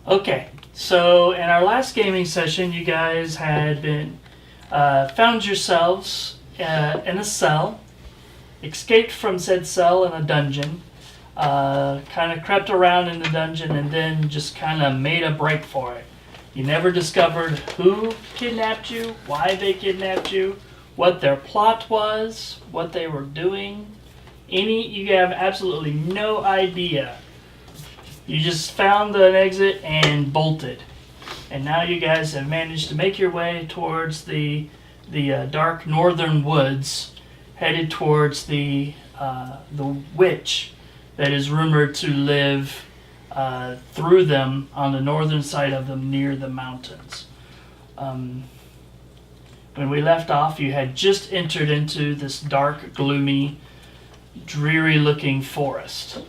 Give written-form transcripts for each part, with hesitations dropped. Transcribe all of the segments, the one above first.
Okay, so in our last gaming session, you guys had been found yourselves in a cell, escaped from said cell in a dungeon, kind of crept around in the dungeon, and then just kind of made a break for it. You never discovered who kidnapped you, why they kidnapped you, what their plot was, what they were doing. You have absolutely no idea. You just found an exit and bolted. And now you guys have managed to make your way towards the dark northern woods, headed towards the witch that is rumored to live through them on the northern side of them near the mountains. When we left off, you had just entered into this dark, gloomy, dreary-looking forest.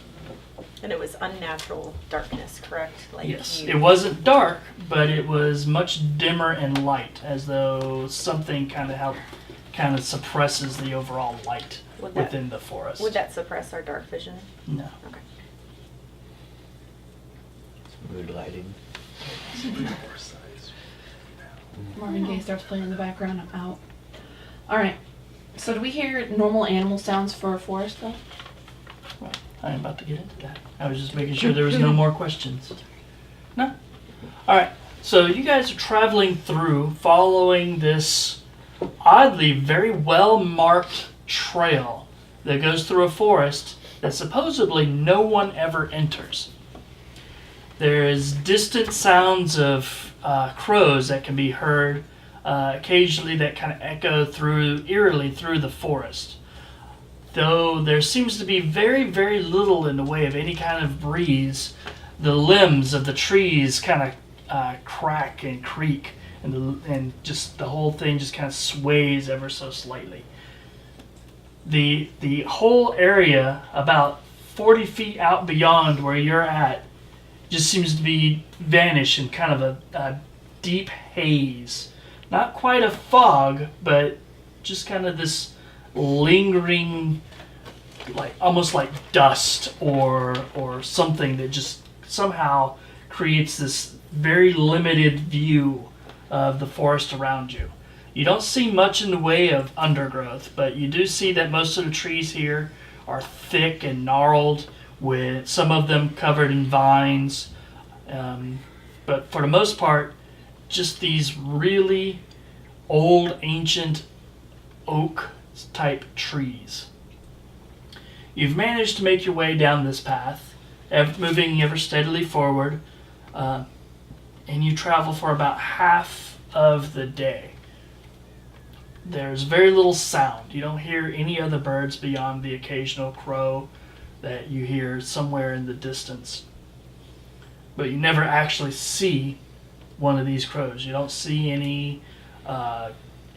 And it was unnatural darkness, correct? Yes, it wasn't dark, but it was much dimmer and light, as though something kind of suppresses the overall light within the forest. Would that suppress our dark vision? No. Okay. Mood lighting. Marvin Gaye starts playing in the background. I'm out. Alright. So do we hear normal animal sounds for a forest, though? Well, I'm about to get into that. I was just making sure there was no more questions. No? Alright. So you guys are traveling through, following this oddly very well-marked trail that goes through a forest that supposedly no one ever enters. There is distant sounds of crows that can be heard occasionally that kind of echo eerily through the forest. Though there seems to be very, very little in the way of any kind of breeze, the limbs of the trees kind of crack and creak, and just the whole thing just kind of sways ever so slightly. The whole area, about 40 feet out beyond where you're at, just seems to be vanished in kind of a deep haze. Not quite a fog, but just kind of this lingering, almost like dust or something that just somehow creates this very limited view of the forest around you. You don't see much in the way of undergrowth, but you do see that most of the trees here are thick and gnarled, with some of them covered in vines, but for the most part, just these really old, ancient oak-type trees. You've managed to make your way down this path, moving ever steadily forward, and you travel for about half of the day. There's very little sound. You don't hear any other birds beyond the occasional crow that you hear somewhere in the distance. But you never actually see one of these crows. You don't see any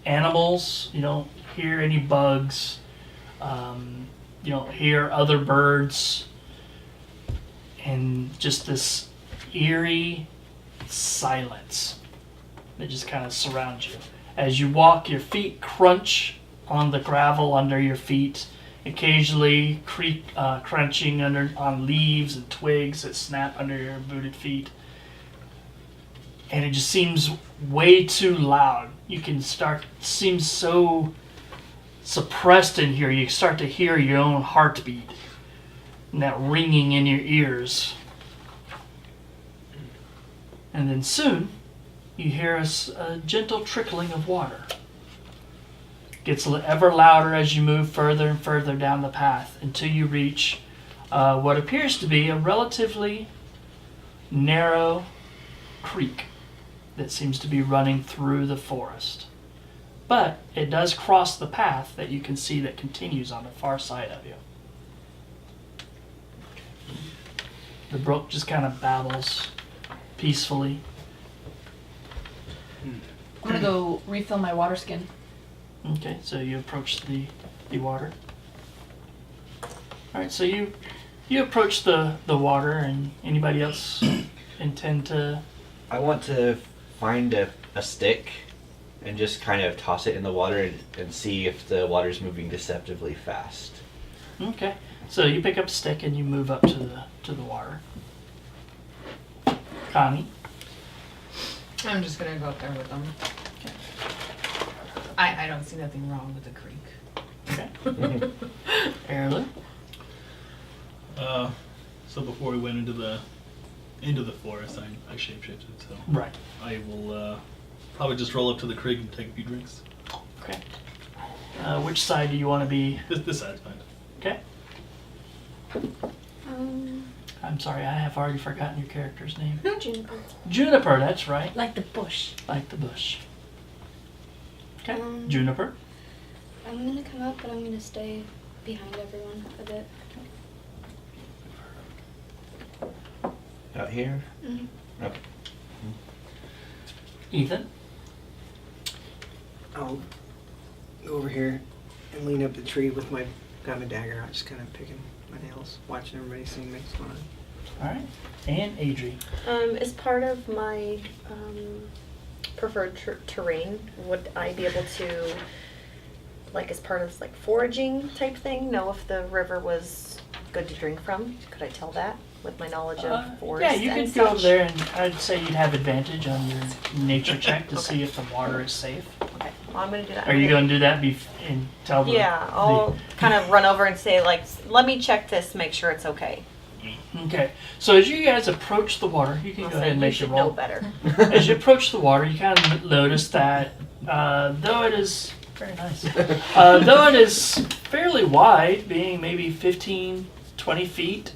animals. You don't hear any bugs. You don't hear other birds. And just this eerie silence that just kind of surrounds you. As you walk, your feet crunch on the gravel under your feet, occasionally crunching on leaves and twigs that snap under your booted feet. And it just seems way too loud. Seems so suppressed in here, you start to hear your own heartbeat and that ringing in your ears. And then soon, you hear a gentle trickling of water. Gets ever louder as you move further and further down the path until you reach what appears to be a relatively narrow creek that seems to be running through the forest. But it does cross the path that you can see that continues on the far side of you. The brook just kind of babbles peacefully. I'm gonna go refill my water skin. Okay, so you approach the water. Alright, so you approach the water, and anybody else intend to... I want to find a stick and just kind of toss it in the water and see if the water's moving deceptively fast. Okay, so you pick up a stick and you move up to the water. Connie. I'm just gonna go up there with them. I don't see nothing wrong with the creek. Okay. Arilu. So before we went into the forest, I shapeshifted. So Right. I will probably just roll up to the creek and take a few drinks. Okay. Which side do you want to be? This side's fine. Okay. I'm sorry, I have already forgotten your character's name. Juniper. Juniper, that's right. Like the bush. Like the bush. Okay. Um, Juniper. I'm gonna come up, but I'm gonna stay behind everyone a bit. Out here? Mhm. Yep. Ethan. I'll go over here and lean up the tree with got my dagger out, just kind of picking my nails, watching everybody see me. What's going on? All right. And Adrie. As part of my preferred terrain, would I be able to, like as part of like foraging type thing, know if the river was good to drink from? Could I tell that with my knowledge of forest? Yeah, you and could go over such? there, and I'd say you'd have advantage on your nature check to Okay. see if the water is safe. Okay, well, I'm gonna do that. Are you going to do that and tell the... Yeah, I'll kind of run over and say like, let me check this, make sure it's okay. Okay, so as you guys approach the water, you can I'll go say, ahead and you make should your know roll. better. As you approach the water, you kind of notice that though it is very nice, though it is fairly wide, being maybe 15, 20 feet,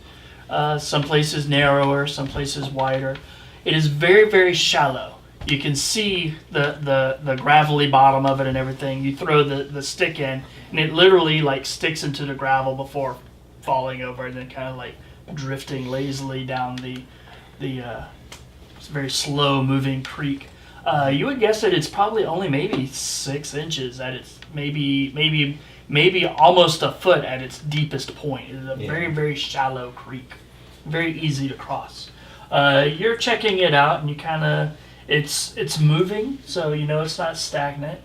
some places narrower, some places wider, it is very, very shallow. You can see the gravelly bottom of it and everything. You throw the stick in, and it literally like sticks into the gravel before falling over, and then kind of like drifting lazily down the very slow moving creek. You would guess that it's probably only maybe 6 inches at its maybe almost a foot at its deepest point. It is a very, very shallow creek, very easy to cross. You're checking it out, and you kind of it's moving, so you know it's not stagnant.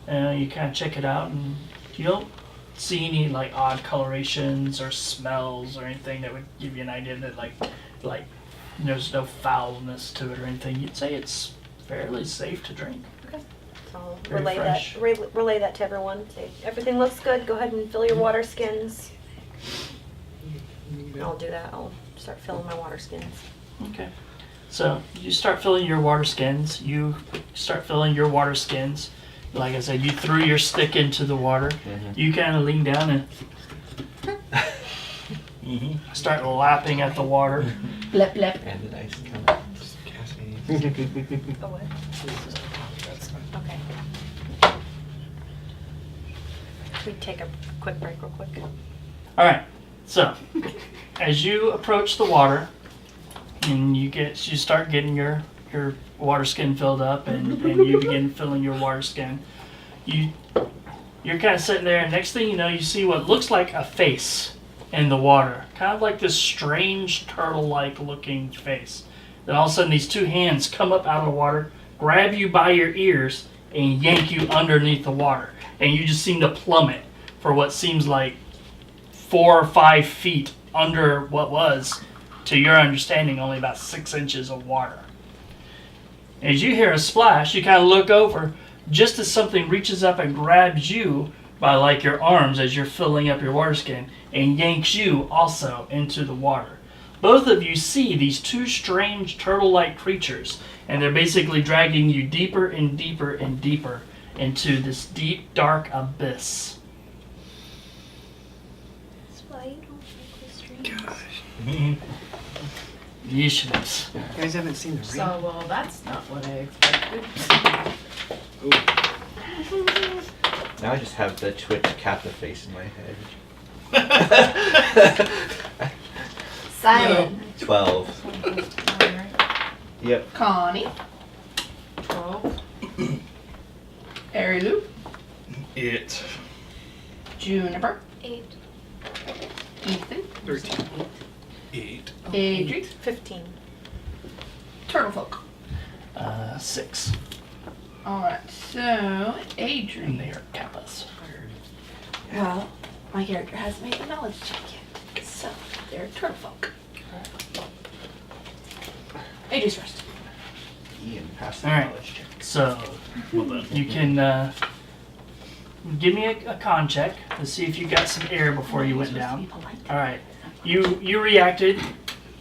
You kind of check it out, and you don't see any like odd colorations or smells or anything that would give you an idea that like there's no foulness to it or anything. You'd say it's fairly safe to drink. Okay. So I'll Very fresh. relay that to everyone. Say everything looks good. Go ahead and fill your water skins. I'll do that. I'll start filling my water skins. Okay. So you start filling your water skins. Like I said, you threw your stick into the water. Mhm. You kind of lean down and start lapping at the water. Blep, blep. And the dice come. Cassidy. Oh, what? Okay. We take a quick break real quick. All right. So as you approach the water, and you start getting your water skin filled up, and you begin filling your water skin. You're kind of sitting there, and next thing you know, you see what looks like a face in the water, kind of like this strange turtle-like looking face. Then all of a sudden, these two hands come up out of the water, grab you by your ears, and yank you underneath the water, and you just seem to plummet for what seems like 4 or 5 feet under what was, to your understanding, only about 6 inches of water. As you hear a splash, you kind of look over, just as something reaches up and grabs you by like your arms as you're filling up your water skin and yanks you also into the water. Both of you see these two strange turtle-like creatures, and they're basically dragging you deeper and deeper and deeper into this deep, dark abyss. That's why you don't fuck with strangers. Yeshivs. You guys haven't seen the ring? So, well, that's not what I expected. Now I just have the Twitch Kappa face in my head. Sylen. 12. Alright. Yep. Connie. 12. Arilu. It. Juniper. 8. Ethan. 13. 8. Adrie. 15. Turtlefolk. 6. Alright, so And Adrie. they are kappas. Well, my character hasn't made a knowledge check yet, so they're turtlefolk. Adrie. Ladies first. Ian, pass the All right. knowledge check. So Well done. you can give me a con check to see if you got some air before you went down. All right. You reacted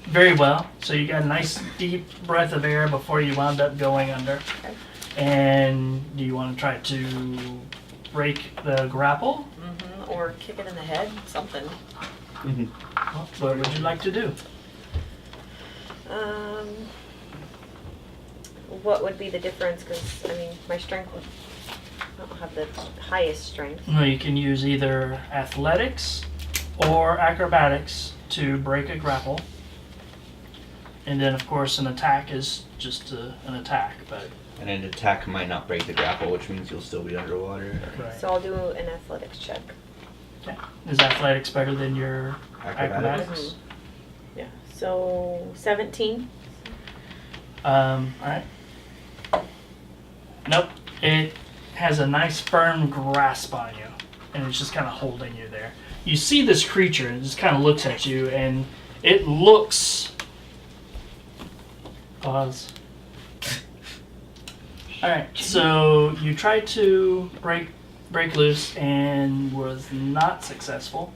very well. So you got a nice deep breath of air before you wound up going under. Okay. And do you want to try to break the grapple? Or kick it in the head, something. What would you like to do? What would be the difference? Because, I mean, my strength would, I don't have the highest strength. Well, you can use either athletics or acrobatics to break a grapple. And then, of course, an attack is just an attack, but... And an attack might not break the grapple, which means you'll still be underwater. Right. So I'll do an athletics check. Okay. Is athletics better than your acrobatics? Yeah. So 17. Alright. Nope. It has a nice firm grasp on you, and it's just kind of holding you there. You see this creature, and it just kind of looks at you, and it looks... Pause. Alright, so you tried to break loose and was not successful.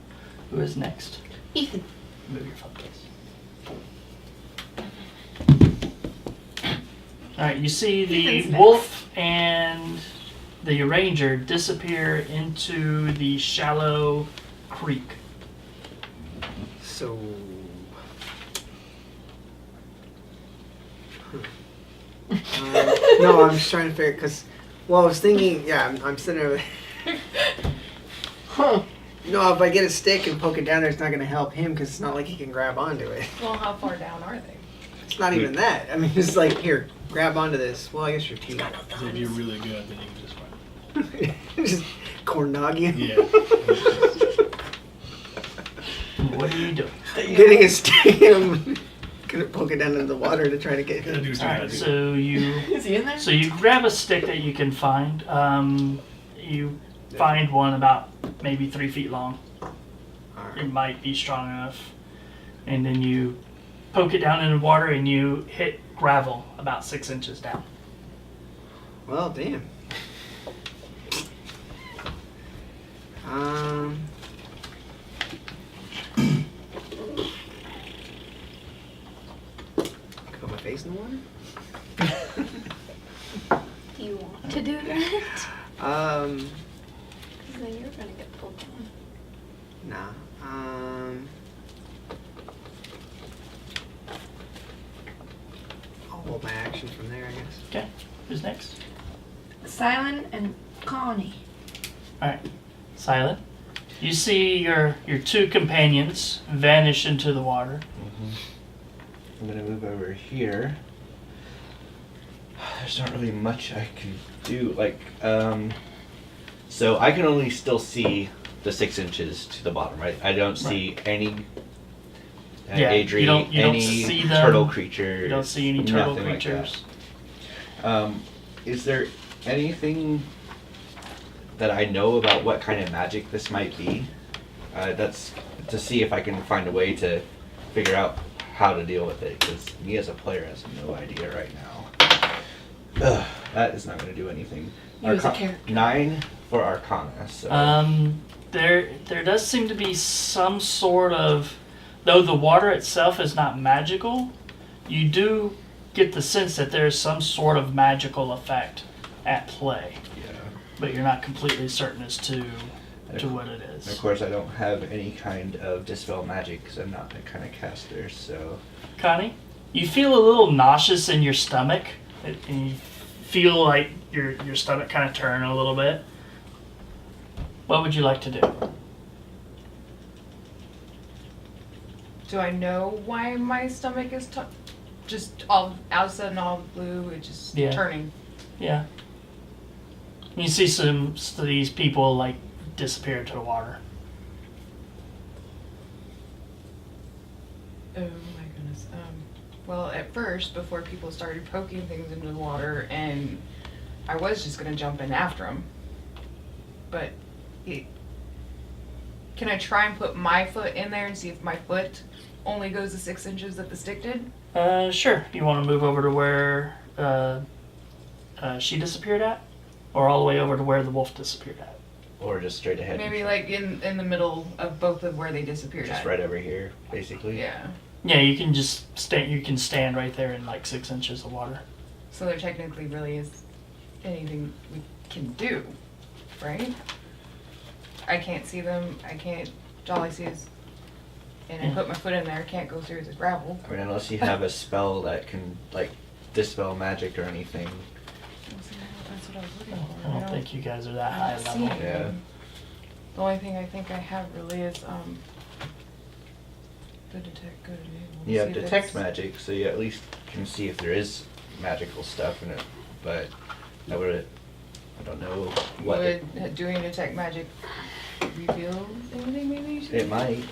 Who is next? Ethan. Move your phone case. Alright, you see the Ethan's wolf and the ranger disappear into the shallow creek. So. No, I'm just trying to figure because, well, I was thinking, yeah, I'm sitting over there. Huh. No, if I get a stick and poke it down there, it's not going to help him because it's not like he can grab onto it. Well, how far down are they? It's not even that. I mean, it's like, here, grab onto this. Well, I guess you're two. So if you're really good, then you can just run. Just cornogging. Yeah. What are you doing? Getting a stick and gonna poke it down into the water to try to get Gotta him. do something. Alright, so you Is he in there? So you grab a stick that you can find. You find one about maybe 3 feet long. Alright. It might be strong enough. And then you poke it down in the water and you hit gravel about 6 inches down. Well, damn. Put my face in the water? Do you want to do that? Um, Because then you're gonna get pulled down. nah. I'll hold my action from there, I guess. Okay, who's next? Sylen and Connie. Alright, Sylen. You see your two companions vanish into the water. I'm gonna move over here. There's not really much I can do. So I can only still see the 6 inches to the bottom, right? I don't see any Yeah, Adrie, you don't any see them. turtle creatures. You don't see any turtle nothing like creatures. that. Is there anything that I know about what kind of magic this might be? That's to see if I can find a way to figure out how to deal with it, because me as a player has no idea right now. Ugh, that is not going to do anything. You as a character. 9 for Arcana. So. There does seem to be some sort of, though the water itself is not magical, you do get the sense that there's some sort of magical effect at play, Yeah. but you're not completely certain as to what it Of is. course, I don't have any kind of dispel magic because I'm not that kind of caster. So. Connie, you feel a little nauseous in your stomach, and you feel like your stomach kind of turn a little bit. What would you like to do? Do I know why my stomach is just all of a sudden all blue? It's just Yeah. turning. Yeah. You see some of these people like disappear into the water. Oh my goodness. Well, at first, before people started poking things into the water, and I was just gonna jump in after them, but can I try and put my foot in there and see if my foot only goes the 6 inches that the stick did? Sure. You want to move over to where she disappeared at? Or all the way over to where the wolf disappeared at? Or just straight ahead? Maybe like in the middle of both of where they disappeared Just at. right over here, basically? Yeah. Yeah, you can just stand. You can stand right there in like 6 inches of water. So there technically really is anything we can do, right? I can't see them. I can't. All I see is, and I put my foot in there. Can't go through the gravel. I mean, unless you have a spell that can, like, dispel magic or anything. That's what I was looking for. I don't think you guys are that high I don't level. see Yeah. anything. The only thing I think I have really is the detect good. You have detect magic, so you at least can see if there is magical stuff in it. But I would, I don't know what Would doing detect magic reveal anything? Maybe. it might.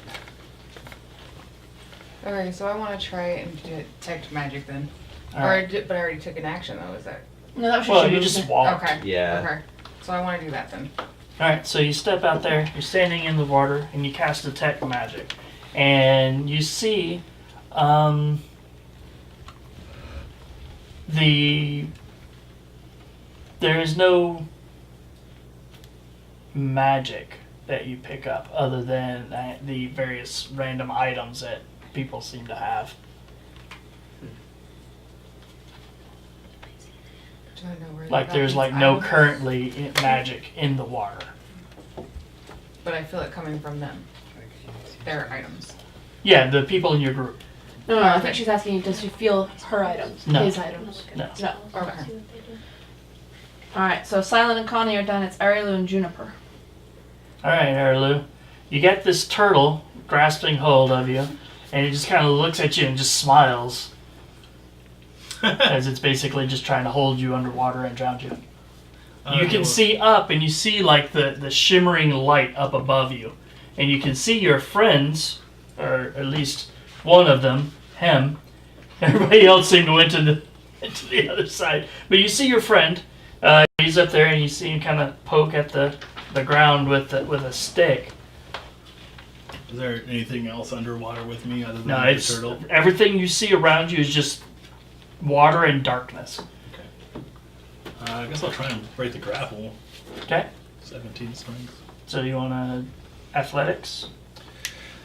Okay, so I want to try and detect magic then. All right. But I already took an action though. Is that No, that was Well, your you movement. just walked. okay? Yeah. Okay. So I want to do that then. All right, so you step out there. You're standing in the water, and you cast detect magic, and you see there is no magic that you pick up other than the various random items that people seem to have. Do I know where they Like got there's these like no items? currently magic in the water. But I feel it coming from them. Their items. Yeah, the people in your group. No, I think she's asking, does she feel her items? No. His items? No. No. See Okay. what they do. Alright, so Sylen and Connie are done. It's Arilu and Juniper. All right, Arilu. You get this turtle grasping hold of you, and it just kind of looks at you and just smiles as it's basically just trying to hold you underwater and drown you. You can see up, and you see like the shimmering light up above you, and you can see your friends, or at least one of them, him. Everybody else seemed to went into the other side, but you see your friend. He's up there, and you see him kind of poke at the ground with a stick. Is there anything else underwater with me other than No, the it's turtle? everything you see around you is just water and darkness. I guess I'll try and break the grapple. Okay, 17 strength. so you want to athletics?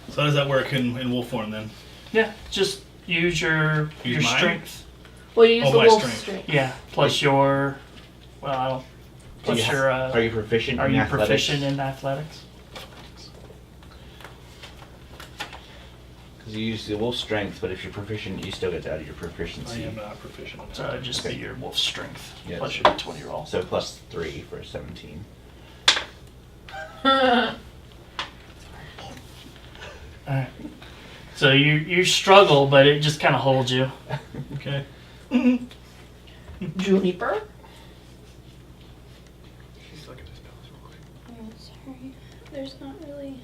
So how does that work in wolf form then? Yeah, just use your Use mine? strength. Well, you use Oh, the my wolf strength. strength. Yeah, plus your Do plus you your are you proficient are in you athletics? proficient in athletics? Because you use the wolf strength, but if you're proficient, you still get to add your I proficiency. am not proficient in So it'd just be Okay. your wolf strength Yes. plus your d20 roll. So plus 3 for 17. Alright. So you struggle, but it just kind of holds you. Okay. Juniper? She's looking at the spells real quick. Oh, sorry. There's not really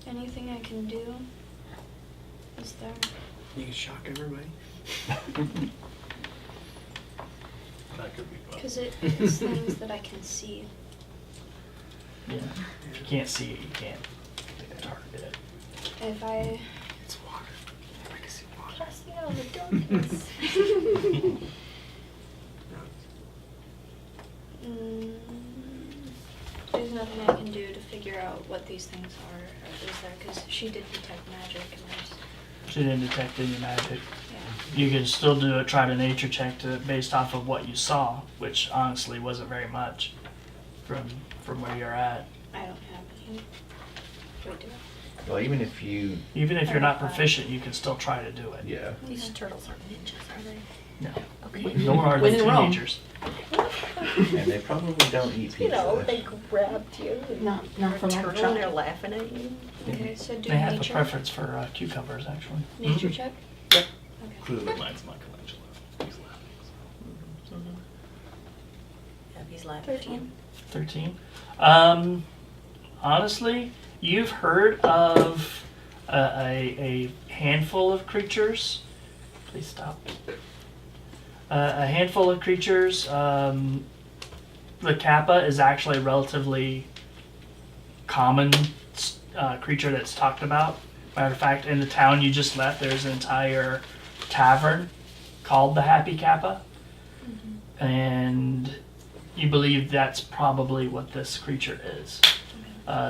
anything I can do. Is there? You can shock everybody. That could be fun. Because it's things that I can see. Yeah. If you can't see it, you can't target it. If I It's water. I can see water. cast it out of the darkness. Mm, there's nothing I can do to figure out what these things are, is there? Because she did detect magic, and there's, She didn't detect any magic. yeah. You can still do a try to nature check based off of what you saw, which honestly wasn't very much from where you're at. I don't have any. Wait, do I? Well, even if you... Even if you're not proficient, you can still try to do it. Yeah. These turtles aren't ninjas, are they? No. Okay. Nor are When they in Rome. teenagers. And they probably don't eat pizza. You know, they grabbed you. And Not you're from a our turtle and they're child. laughing at you. Okay, so do They have a nature. preference for cucumbers, actually. Nature check? Yep. Okay. Clearly mine's Michelangelo. He's laughing. Yeah, he's laughing. 13. 13. Honestly, you've heard of a handful of creatures. Please stop. A handful of creatures. The kappa is actually a relatively common creature that's talked about. Matter of fact, in the town you just left, there's an entire tavern called the Happy Kappa, and you believe that's probably what this creature is.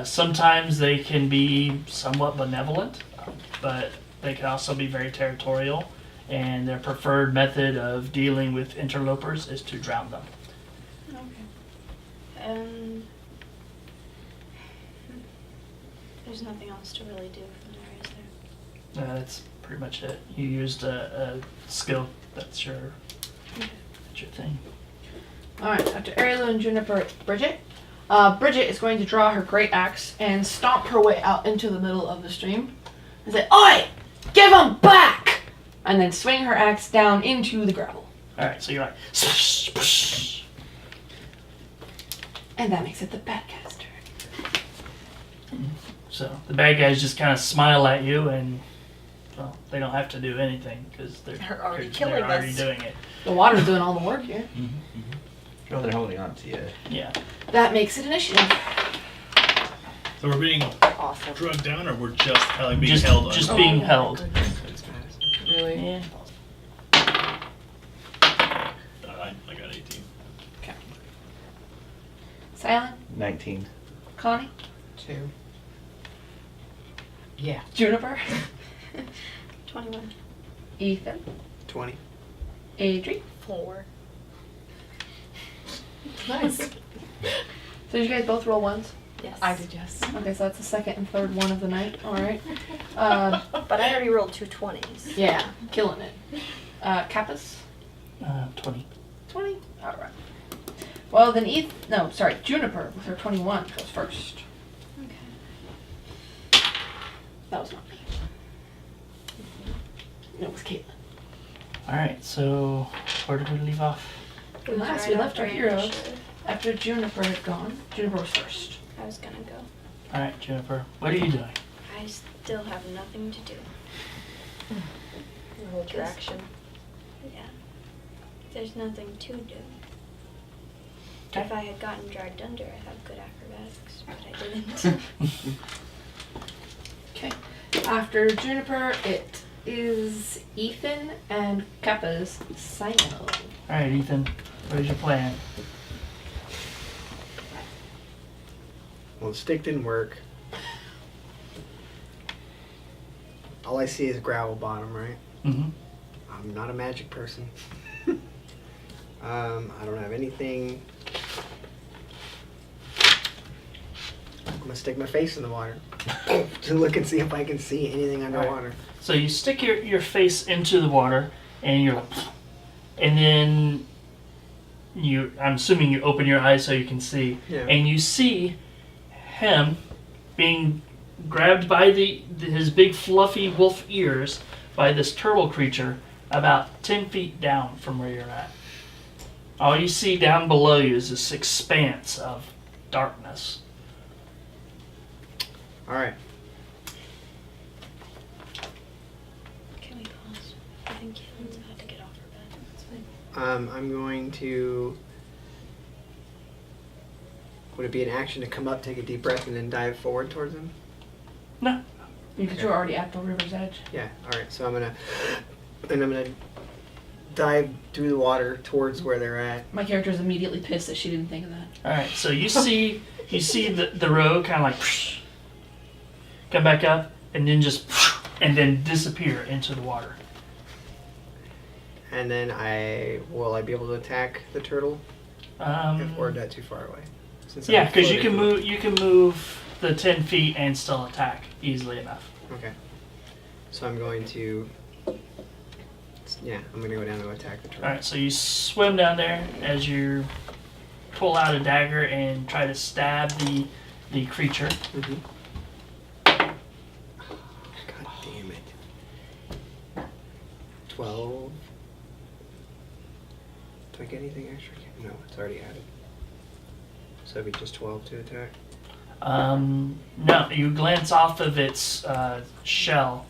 Sometimes they can be somewhat benevolent, but they can also be very territorial, and their preferred method of dealing with interlopers is to drown them. Okay. There's nothing else to really do from there, is there? That's pretty much it. You used a skill. That's your thing. Alright, after Arilu and Juniper, it's Bridget. Bridget is going to draw her great axe and stomp her way out into the middle of the stream and say, "Oi! Give 'em back!" And then swing her axe down into the gravel. All right, so you're like, swish, swish. And that makes it the bad guy's turn. So the bad guys just kind of smile at you, and well, they don't have to do anything because they're already they're killing already us. doing it. The water's doing all the work here. No, they're holding on to you. Yeah. That makes it initiative. So we're being Awesome. drugged down, or we're just like being Just held? just on? being held. That's fast. Really? Yeah. I got 18. Sylen, 19. Connie, 2. Yeah. Juniper, 21. Ethan, 20. Adrie. 4. Nice. So did you guys both roll ones? Yes. I did, yes. Okay, so that's the second and third one of the night. Alright. But I already rolled 2 20s. Yeah, killing it. Kappas? 20. 20? Alright. Well, then Juniper with her 21 goes first. Okay. That was not me. It was Caitlin. All right, so where did we leave off? Last we left our after heroes. initiative. After Juniper had gone, Juniper was first. I was gonna go. All right, Juniper, what are you doing? I still have nothing to do. Hold your action. Yeah. There's nothing to do. Okay. If I had gotten dragged under, I have good acrobatics, but I didn't. Okay. After Juniper, it is Ethan and Kappa's Sylen. All right, Ethan, what is your plan? Well, the stick didn't work. All I see is gravel bottom, right? Mm-hmm. I'm not a magic person. I don't have anything. I'm gonna stick my face in the water to look and see if I can see anything underwater. So you stick your face into the water, and you're like, and then I'm assuming you open your eyes so you can see, Yeah. and you see him being grabbed by his big fluffy wolf ears by this turtle creature about 10 feet down from where you're at. All you see down below you is this expanse of darkness. All right. Can we pause? I think Caitlin's about to get off her bed. That's fine. I'm going to. Would it be an action to come up, take a deep breath, and then dive forward towards him? No. Because you're already at the river's edge. Yeah. All right. So I'm gonna dive through the water towards where they're at. My character is immediately pissed that she didn't think of that. All right, so you see the rogue kind of like come back up and then just and then disappear into the water. And then will I be able to attack the turtle, or is that too far away? Since Yeah, I'm because you floating. can move the 10 feet and still attack easily enough. Okay. So I'm going to. Yeah, I'm gonna go down to attack the turtle. All right, so you swim down there as you pull out a dagger and try to stab the creature. Mm-hmm. God damn it. 12. Do I get anything extra? No, it's already added. So it'd be just 12 to attack. No, you glance off of its shell.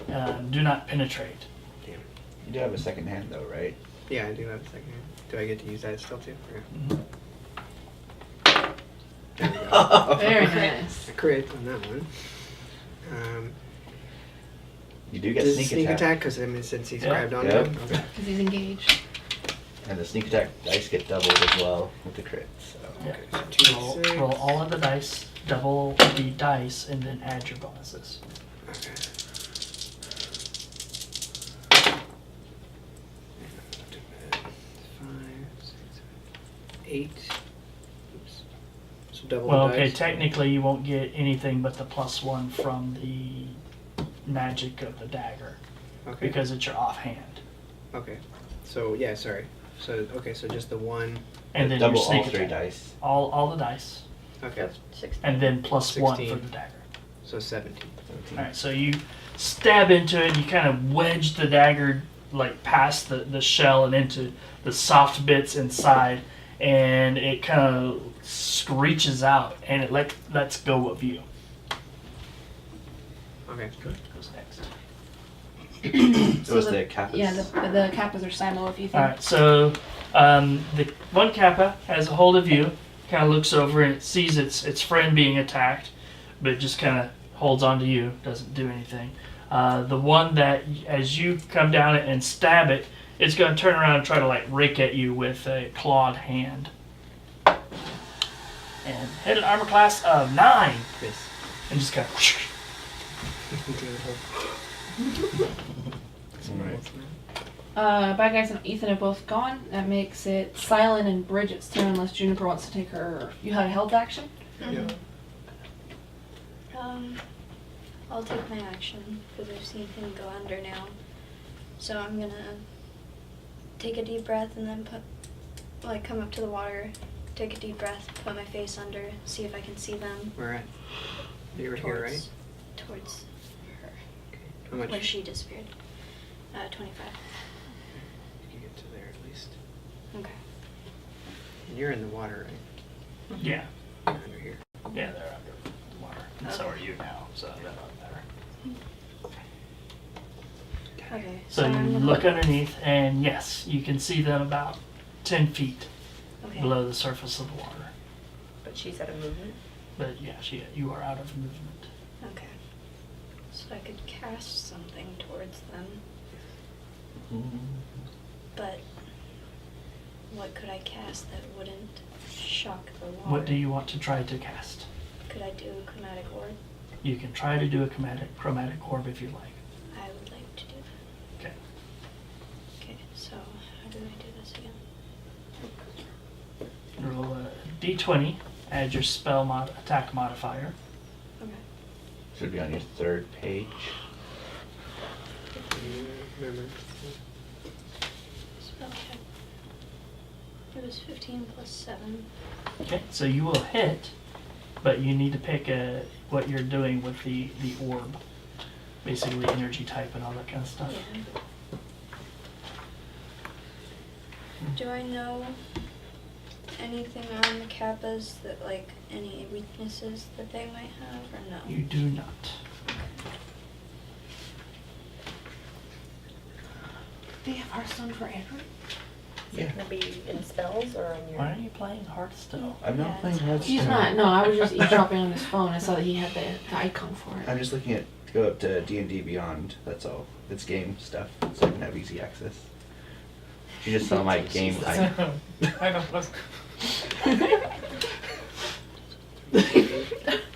Do not penetrate. Damn. You do have a second hand though, right? Yeah, I do have a second hand. Do I get to use that still too? Okay. There we go. Very nice. A crit on that one. You do get Does sneak, sneak attack. attack? Because I mean, since he's Yeah. grabbed onto Yep. him. Okay. Because he's engaged. And the sneak attack dice get doubled as well with the crit. So. Yeah. Okay, so Roll, 2d6. roll all of the dice, double the dice, and then add your bonuses. Okay. 8. Oops. So double Well, the okay, dice. technically you won't get anything but the +1 from the magic of the dagger Okay. because it's your offhand. Okay. So yeah, sorry. So okay, so just the one. And then double your sneak all 3 attack. dice. All the dice, Okay. 16. and then +1 for 16. the dagger. So 17. 17. Alright, so you stab into it, you kind of wedge the dagger like past the shell and into the soft bits inside, and it kind of screeches out, and it lets go of you. Okay. Good. Goes next. So was the Kappas? Yeah, the Kappas are Simo, if you think. Alright, so the one Kappa has a hold of you, kind of looks over and it sees its friend being attacked, but it just kind of holds on to you, doesn't do anything. The one that, as you come down it and stab it, it's going to turn around and try to like rake at you with a clawed hand. And hit an armor class of 9, Miss. and just kind of. Bad guys and Ethan are both gone. That makes it Sylen and Bridget's turn unless Juniper wants to take her. You had a held action? Yeah. I'll take my action because I've seen him go under now. So I'm gonna take a deep breath and then come up to the water, take a deep breath, put my face under, see if I can see them. Where at? You were here, right? Towards her, How much? where she disappeared. 25. You can get to there at least. Okay. And you're in the water, right? Yeah, You're under here. yeah, they're under the water. And so are you now, so that doesn't matter. Okay. So you I'm gonna look underneath, and yes, you can see them about 10 feet Okay. below the surface of the water. But she's at a movement. But yeah, you are out of movement. Okay. So I could cast something towards them, but what could I cast that wouldn't shock the water? What do you want to try to cast? Could I do chromatic orb? You can try to do a chromatic orb if you like. I would like to do that. Okay. Okay, so how do I do this again? Roll a d20, add your spell attack modifier. Okay. Should be on your 3rd page. Remember? Spell check. It was 15 plus 7. Okay, so you will hit, but you need to pick what you're doing with the orb. Basically energy type and all that kind of stuff. Yeah. Do I know anything on the Kappas that, like, any weaknesses that they might have, or no? You do not. Do you have Hearthstone for Adrie? Is it gonna be in spells or on your? Why are you playing Hearthstone? I'm not Yeah, playing it's- Hearthstone. He's not. No, I was just eavesdropping on his phone. I saw that he had the icon for it. I'm just looking at to go up to D&D Beyond. That's all. It's game stuff, so I can have easy access. She just saw my game icon. I don't know.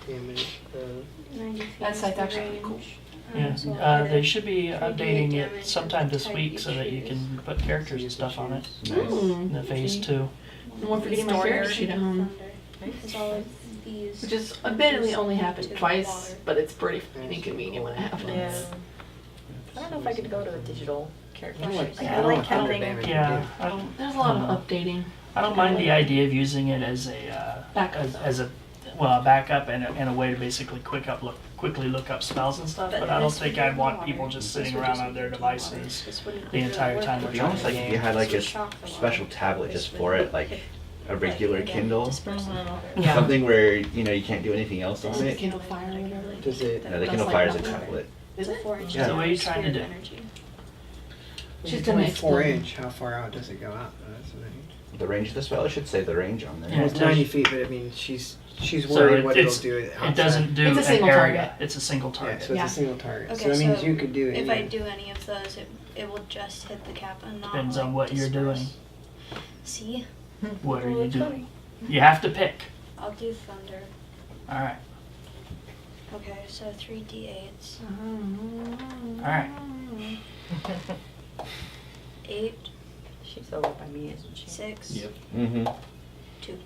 Damage. 90 feet That is site's the actually range. cool. Yeah, So I'll they hit should be it. updating it Damage sometime this type week you so that you choose. can put characters and stuff on it. Nice. In the phase 2. No more forgetting my Story character or sheet at home. Because all of these. Which is admittedly only happened to the twice, water. but it's pretty inconvenient when it happens. Yeah. I don't know if I could go to a digital character. I don't like- Like, I I don't like having. damage. Yeah, I don't. There's a lot of updating. I don't mind the idea of using it as a Backup. as a backup and a way to basically quickly look up spells and stuff. But I don't this think would I'd be want water. people just This sitting would around just on their be water. devices This wouldn't the be entire worth time it. we're It'd be trying almost to like if game. you had like a This would shock the special water. tablet This just would for it, like hit, a regular again, Kindle. disperse the water. Yeah. Something where you can't do anything else on Is it it. Kindle Fire or whatever? Does it? No, the That's Kindle like Fire is a nothing. tablet. Is It's a it? 4-inch Yeah. So what are you trying to sphere do? of energy. She's It's gonna only 4 explode. inch. How far out does it go out? That's the thing. The range of the spell, I should say the range on there. Yeah, Well, it's it tells 90 you- feet, but I mean, she's So worried what it's- it'll do. It doesn't do It's a an single area. target. It's a single Yeah, target. so it's Yeah. a single target. Okay, so that means so you could do it. If I do any of those, it will just hit the cap and not. Depends like, on what you're doing. disperse. See? What are Well, you it's doing? You have to pick. I'll do thunder. All right. Okay, so 3d8s. All right. 8, She's over by me, isn't she? 6, Yep. Mm-hmm. 2.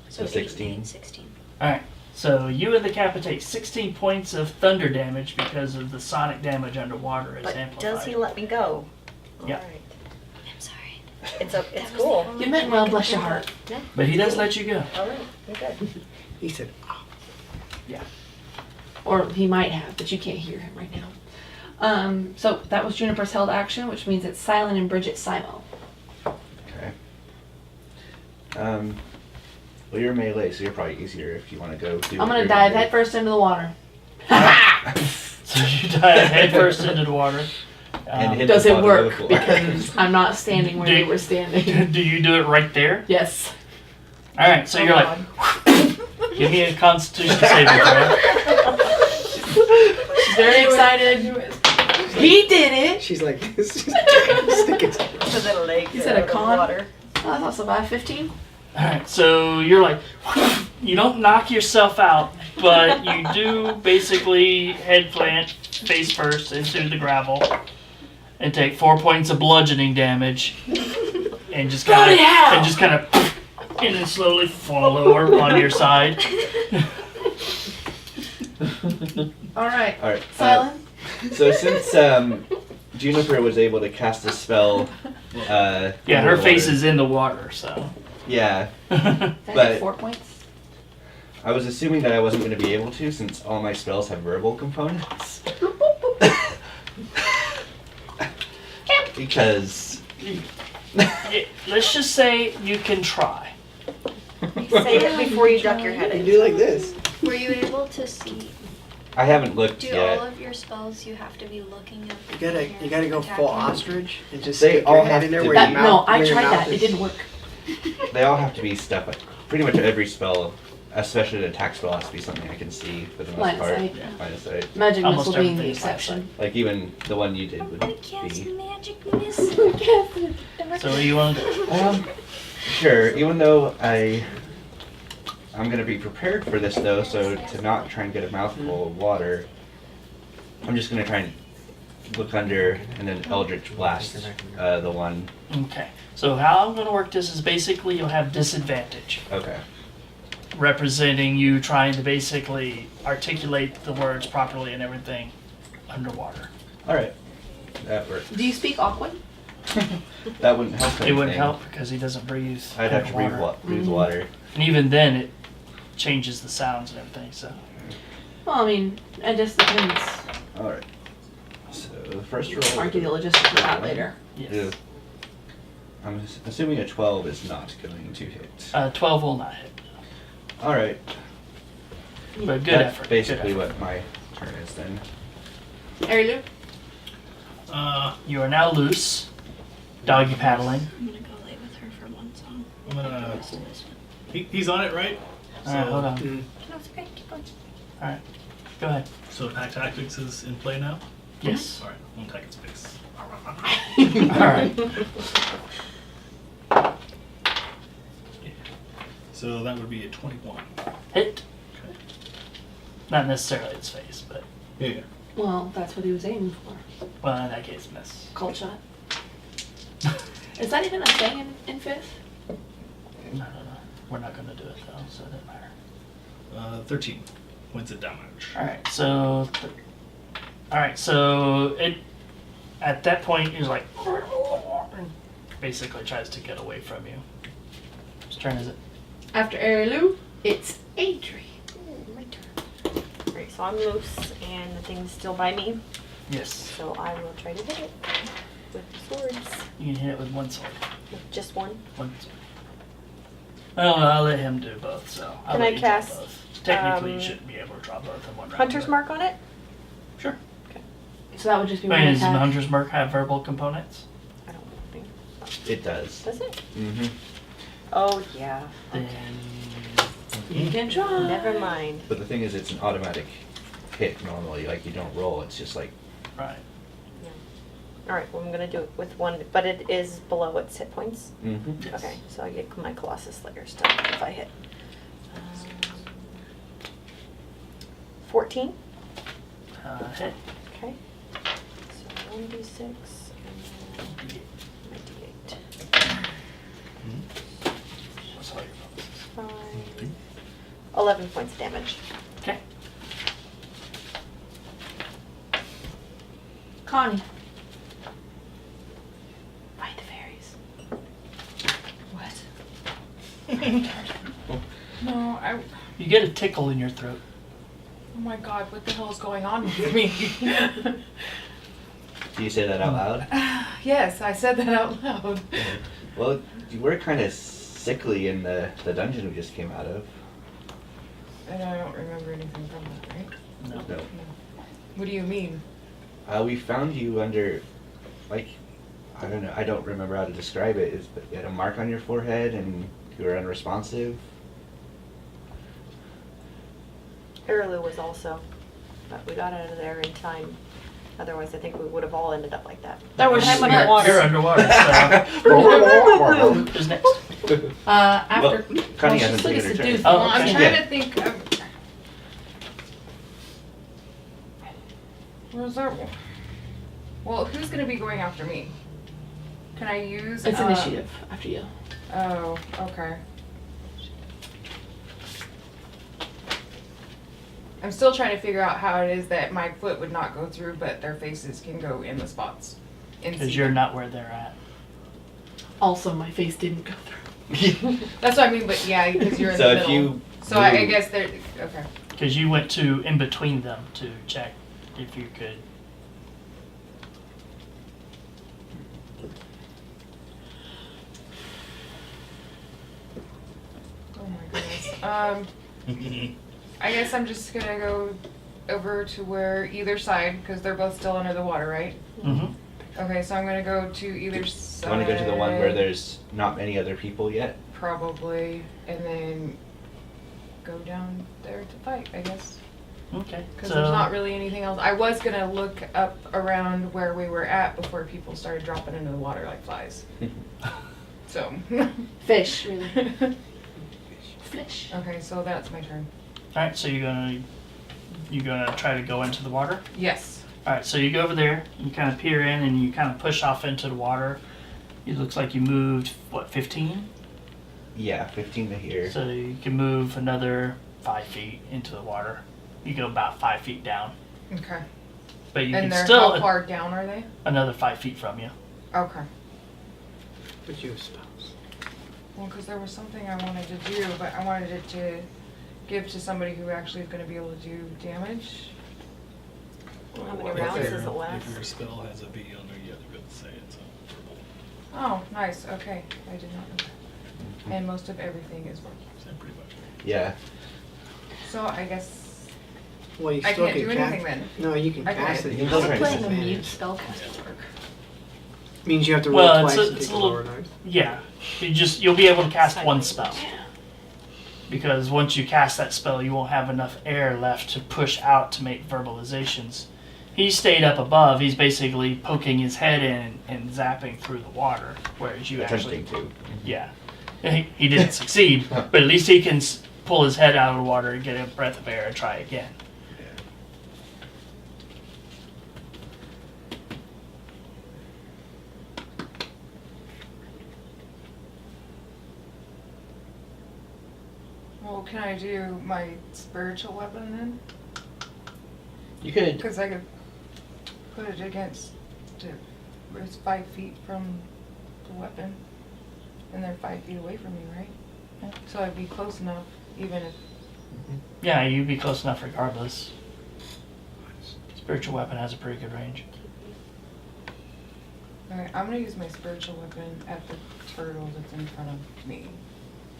So 8, 16. 16. All right. So you and the Kappa take 16 points of thunder damage because of the sonic damage underwater is But amplified. does he let me go? Yeah. Alright. I'm sorry. It's That it's was the cool. only You meant thing well, I could bless your think heart. of. But he does let you go. Alright, you're good. He said, Or he might have, but you can't hear him right now. So that was Juniper's held action, which means it's Sylen and Bridget Simo. Okay. Well, you're melee, so you're probably easier if you want to go do. I'm what gonna you're dive do. headfirst into the water. So you dive headfirst into the water. And hit Does the it bottom of the work? floor. Because I'm not standing where Do- you were standing. Do you do it right there? Yes. All right. So you're like, give me a Constitution saving throw. She's very excited. He did it. she's like this. She's sticking. The little legs You said out a of the con? water. Oh, that's also by 15. All right. So you're like, you don't knock yourself out, but you do basically head plant face first into the gravel and take 4 points of bludgeoning damage, and just kind Bloody hell! of and then slowly fall over on your side. All right. All right. Sylen. So since Juniper was able to cast a spell, Yeah, under her the face water- is in the water, so. Yeah, Did I but- get 4 points? I was assuming that I wasn't going to be able to since all my spells have verbal components. Because Let's just say you can try. Say it before you duck your head You in. do like this. Were you able to see? I haven't looked Do yet. all of your spells you have to be looking at? You gotta go full ostrich and just They stick all your head have in there to where be- your That, mouth. no, I where your tried mouth that. It is. didn't work. They all have to be stuff like pretty much every spell, especially an attack spell, has to be something I can see for the most Line of part. sight. Line of sight. Magic Almost missile being the everything's line of exception. Like even the one you did would I cast be. magic missile. So what do you want to do? Sure. Even though I'm gonna be prepared for this though, so to not try and get a mouthful of water, I'm just gonna try and look under and then Eldritch Blast the one. Okay. So how I'm going to work this is basically you'll have disadvantage, Okay. representing you trying to basically articulate the words properly and everything underwater. All right. That works. Do you speak Aquan? That wouldn't help. It wouldn't anything. help because he doesn't breathe. I'd have to breathe, underwater. breathe water. And even then, it changes the sounds and everything. So Well, I mean, it just depends. All right. So the first roll. Argue the logistics of that later. yes, is- I'm assuming a 12 is not going to hit. 12 will not hit. All right. But good That's effort. basically good effort. what my turn is then. Arilu? You are now loose, doggy paddling. I'm gonna go lay with her for one song. I'm gonna. The rest of this one. He's on it, right? All right, hold on. No, it's okay. Keep going. Go ahead. So attack tactics is in play now. Yes. All right, one attack in space. All right. So that would be a 21. Hit. Okay. Not necessarily its face, but Yeah. Well, that's what he was aiming for. well, in that case, miss. Cold shot. Is that even a thing in 5th? No. We're not going to do it though, so it doesn't matter. 13 points of damage. All right, so it at that point he's like basically tries to get away from you. Whose turn is it? After Arilu, it's Adrie. My turn. Alright, so I'm loose and the thing's still by me. Yes. So I will try to hit it with swords. You can hit it with one sword. With just one. One sword. Well, I'll let him do both. So I'll Can let I you draw cast, both. Technically, you um, shouldn't be able to draw both in one round. Hunter's but- mark on it? Sure. So that would just be Wait, one does attack. Hunter's mark have verbal components? It does. Does it? Mm-hmm. Oh, yeah. Then You can try. Never mind. But the thing is, it's an automatic hit normally. Like, you don't roll. It's just like, right. All right, well, I'm going to do it with one, but it is below its hit points. mm-hmm. Yes. Okay, so I get my Colossus Slayer still if I hit. 14. Hit. Okay. So 1d6 and then my d8. What's all your bonuses? 5. 11 points of damage. Okay. Connie. Find the fairies. What? No, You get a tickle in your throat. oh my god, what the hell is going on with me? Do you say that out loud? Yes, I said that out loud. Well, you were kind of sickly in the dungeon we just came out of. And I don't remember anything from that, right? No. No. What do you mean? We found you under, like, I don't know, I don't remember how to describe it. You had a mark on your forehead and you were unresponsive. Arilu was also, but we got out of there in time. Otherwise, I think we would have all ended up like that. That was I'm smart. underwater. You're underwater. So. Who's next? After. Well, Connie well, hasn't she taken still her gets to turn. do Oh, Well, I'm okay. trying Yeah. to think of... Was there... Well, who's going to be going after me? Can I use... It's initiative after you. Oh, okay. I'm still trying to figure out how it is that my foot would not go through, but their faces can go in the spots. Because you're not where they're at. Also, my face didn't go through. That's what I mean, but yeah, because you're in So the if middle. you So I move- guess they're... Okay. Because you went to in between them to check if you could. Oh my goodness. I guess I'm just gonna go over to where either side, because they're both still under the water, right? Mm-hmm. Okay, so I'm gonna go to either You side. want to go to the one where there's not many other people yet? Probably, and then go down there to fight, I guess. Okay. Because there's not really anything else. I was gonna look up around where we were at before people started dropping into the water like flies. So. Fish, really. Fish. Okay, so that's my turn. All right. So you're gonna try to go into the water. Yes. All right. So you go over there. You kind of peer in and you kind of push off into the water. It looks like you moved what 15. Yeah, 15 to here. So you can move another 5 feet into the water. You go about 5 feet down, Okay. but you And can they're still how far down are they? another 5 feet from you. Okay. But you have spells. Well, because there was something I wanted to do, but I wanted it to give to somebody who actually is going to be able to do damage. Well, how many If rounds your- does it last? If your spell has a V on there, you have to be able to say it. So. Oh, nice. Okay. I did not know that. And most of everything is working. So pretty much. Yeah. So I guess Well, you I still can't can do cast. anything then. No, you can Okay. cast it. You can just still at try to Playing a mute disadvantage. spellcaster work. Means you have to roll Well, twice and it's take a a little. lower dice. Yeah, you'll be able to cast one spell. Because once you cast that spell, you won't have enough air left to push out to make verbalizations. He stayed up above. He's basically poking his head in and zapping through the water, whereas you actually, Attempting to. yeah, he didn't succeed, but at least he can pull his head out of the water and get a breath of air and try again. Well, can I do my spiritual weapon then? You could. Because I could put it against it's 5 feet from the weapon. And they're 5 feet away from me, right? Yeah. So I'd be close enough, even if... Yeah, you'd be close enough regardless. Spiritual weapon has a pretty good range. Alright, I'm going to use my spiritual weapon at the turtle that's in front of me.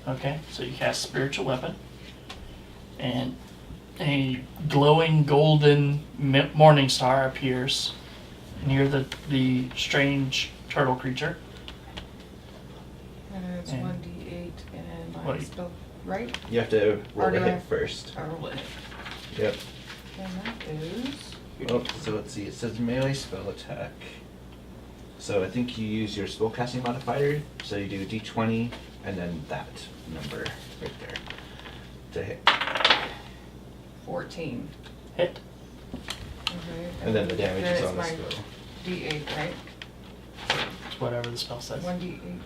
Okay, so you cast spiritual weapon, and a glowing golden morning star appears near the strange turtle creature. it's And- 1d8 and my What? spell, right? You have to roll Or a do hit I- first. I roll it. Yep. And that is. Oh, so let's see. It says melee spell attack. So I think you use your spellcasting modifier. So you do d20 and then that number right there to hit. 14. Hit. Okay. And then the damage then is it's on the my spell. d8, right? It's whatever the spell says. 1d8.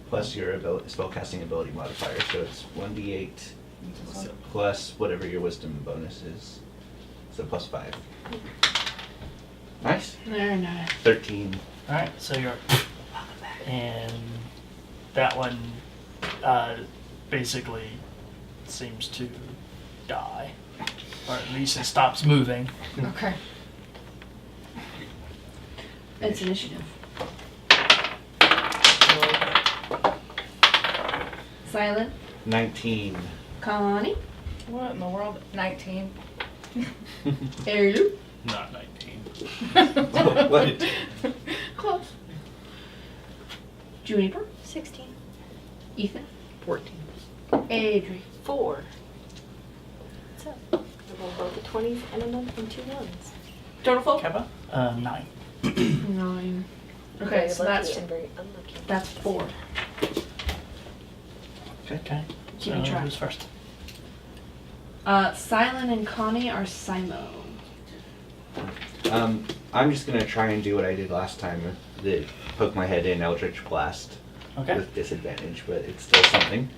Plus your spellcasting ability modifier. So it's 1d8 This one? plus whatever your wisdom bonus is. So plus 5. Nice. Very nice. 13. Alright, so you're. And that one basically seems to die. Or at least it stops moving. Okay. It's initiative. Sylen, 19. Connie, What in the world? 19. Arilu. Not 19. What? Close. Juniper, 16. Ethan, 14. Adrie. 4. So, I rolled both the 20s and and 2 1s. Total folk? Keva? 9. 9. Okay, Very so lucky that's and very unlucky. 4. Okay. Keeping So track. who's first? Sylen and Connie are Simo. I'm just gonna try and do what I did last time. The poke my head in Eldritch Blast Okay. with disadvantage, but it's still something.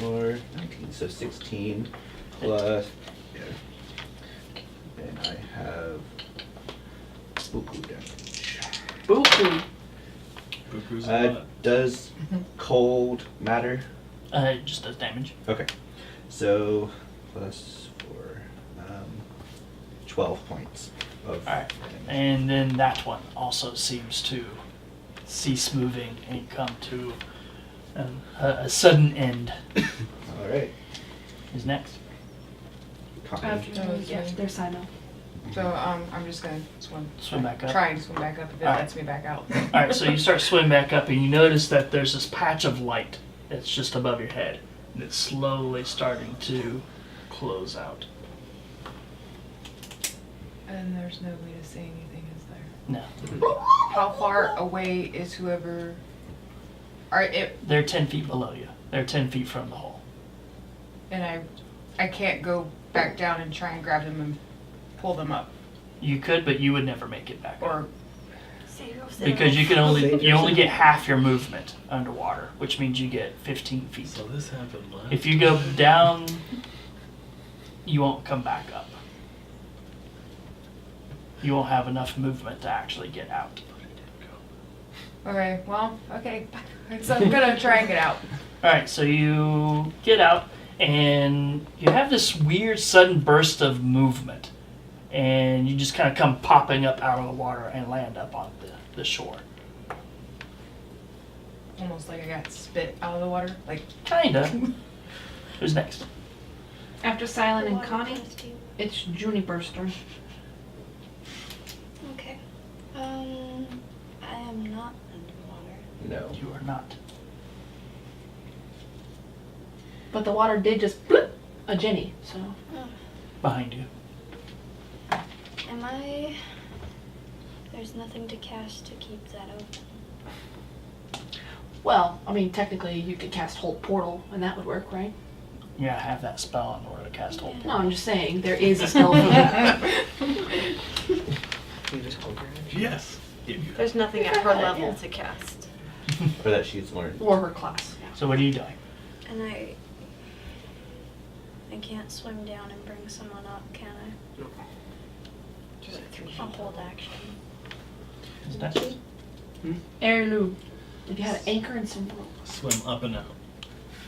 Or 19, so 16 plus. Yeah. And I have buku damage. Buku. Buku's a lot. Does cold matter? It just does damage. Okay, so plus 4, 12 points of Alright. damage. And then that one also seems to cease moving and come to a sudden end. All right. Who's next? Connie. After it's yeah, me. they're Simo. So I'm just gonna swim. Swim back up. Try and swim back up if it Alright. lets me back out. Alright, so you start swimming back up and you notice that there's this patch of light that's just above your head. And it's slowly starting to close out. And there's no way to say anything, is there? No. How far away is whoever? Are it? They're 10 feet below you. They're 10 feet from the hole. And I can't go back down and try and grab them and pull them up, You could, but you would never make it back up. or Because you can only Save you only yourself. get half your movement underwater, which means you get 15 feet. So this happened last. If you go down, you won't come back up. You won't have enough movement to actually get out. okay, well, okay. So I'm gonna try and get out. Alright, so you get out and you have this weird sudden burst of movement. And you just kind of come popping up out of the water and land up on the shore. Almost like I got spit out of the water. Like Kinda. Who's next? After Sylen and Connie, it's Juniper's turn. Okay. I am not underwater. No. You are not. But the water did just bloop a Jenny, so. Behind you. Am I? There's nothing to cast to keep that open. Well, I mean, technically you could cast Hold Portal, and that would work, right? You gotta have that spell in order to cast Hold No, Portal. I'm just saying, there is a spell for that. You just hold your hand. Yes. Give you that. There's nothing at her Yeah. level to cast. Or that she's learned. Or her class, yeah. So what are you doing? And I can't swim down and bring someone up, can I? No. Just a 3 I'll hold action. Who's next? Arilu, if you had an anchor and some rope. Swim up and out.